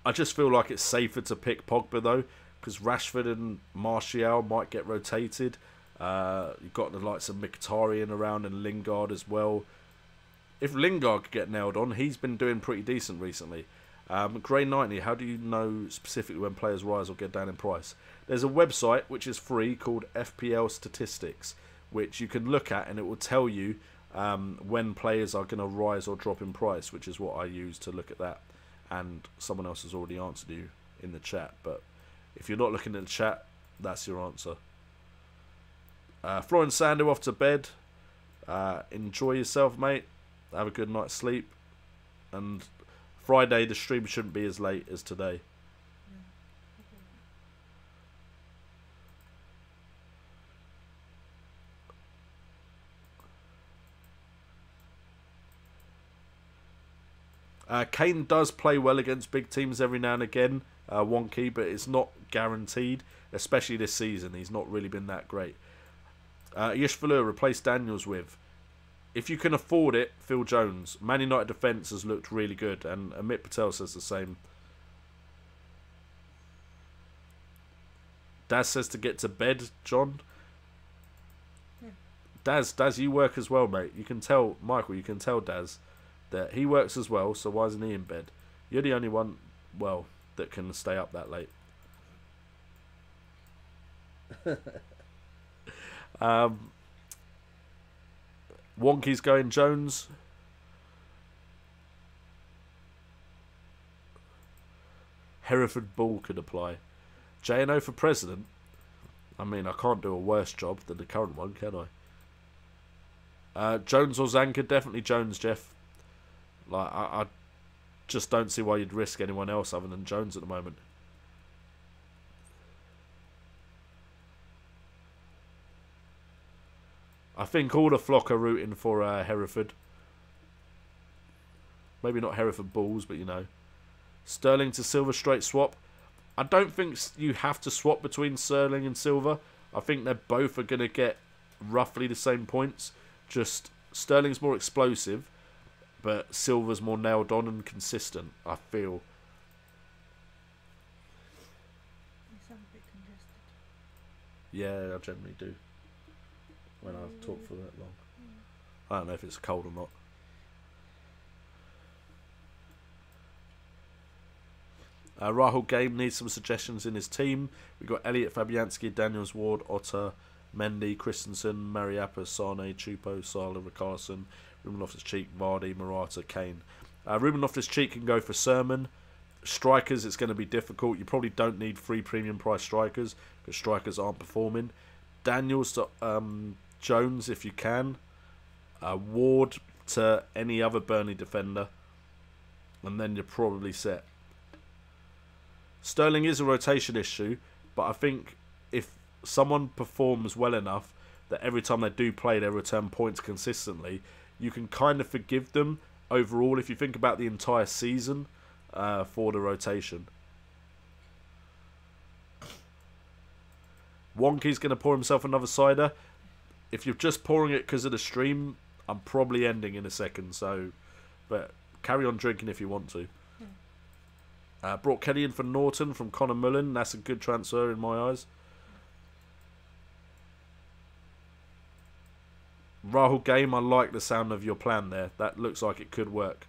Speaker 1: I just feel like it's safer to pick Pogba though, because Rashford and Martial might get rotated. You've got the likes of Mkhitaryan around and Lingard as well. If Lingard could get nailed on, he's been doing pretty decent recently. Grey 90, how do you know specifically when players rise or get down in price? There's a website which is free called FPL Statistics, which you can look at and it will tell you when players are going to rise or drop in price, which is what I use to look at that. And someone else has already answered you in the chat, but if you're not looking at the chat, that's your answer. Florence Sandu off to bed. Enjoy yourself, mate. Have a good night's sleep. And Friday, the stream shouldn't be as late as today. Kane does play well against big teams every now and again, wonky, but it's not guaranteed, especially this season. He's not really been that great. Yishvalur, replace Daniels with. If you can afford it, Phil Jones. Man United defence has looked really good, and Amit Patel says the same. Daz says to get to bed, John.
Speaker 2: Yeah.
Speaker 1: Daz, you work as well, mate. You can tell, Michael, you can tell Daz that he works as well, so why isn't he in bed? You're the only one, well, that can stay up that late. Wonky's going Jones. Hereford Ball could apply. J&O for president. I mean, I can't do a worse job than the current one, can I? Jones or Zanka? Definitely Jones, Jeff. Like, I just don't see why you'd risk anyone else other than Jones at the moment. I think all the flock are rooting for Hereford. Maybe not Hereford Bulls, but you know. Sterling to Silver straight swap. I don't think you have to swap between Sterling and Silver. I think they both are going to get roughly the same points. Just Sterling's more explosive. but Silva's more nailed on and consistent, I feel.
Speaker 2: You sound a bit congested.
Speaker 1: Yeah, I generally do when I've talked for that long. I don't know if it's cold or not. Rahul Game needs some suggestions in his team. We've got Elliot, Fabianski, Daniels, Ward, Otter, Mendy, Christensen, Mariappa, Sane, Chupo, Sala, Ricarson, Ruben Loftus-Cheek, Vardy, Morata, Kane. Ruben Loftus-Cheek can go for Sermon. Strikers, it's going to be difficult. You probably don't need 3 premium price strikers because strikers aren't performing. Daniels to Jones if you can. Ward to any other Burnley defender. And then you're probably set. Sterling is a rotation issue, but I think if someone performs well enough that every time they do play they return points consistently, you can kind of forgive them overall if you think about the entire season for the rotation. Wonky's going to pour himself another cider. If you're just pouring it because of the stream, I'm probably ending in a second, so but carry on drinking if you want to. Brought Kelly in for Norton from Connor Mullen. That's a good transfer in my eyes. Rahul Game, I like the sound of your plan there. That looks like it could work.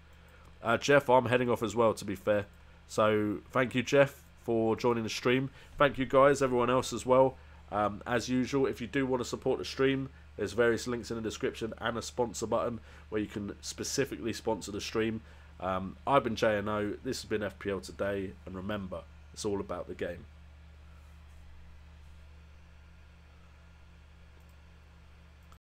Speaker 1: Jeff, I'm heading off as well, to be fair. So thank you, Jeff, for joining the stream. Thank you, guys, everyone else as well. As usual, if you do want to support the stream, there's various links in the description and a sponsor button where you can specifically sponsor the stream. I've been JNO, this has been FPL Today, and remember, it's all about the game.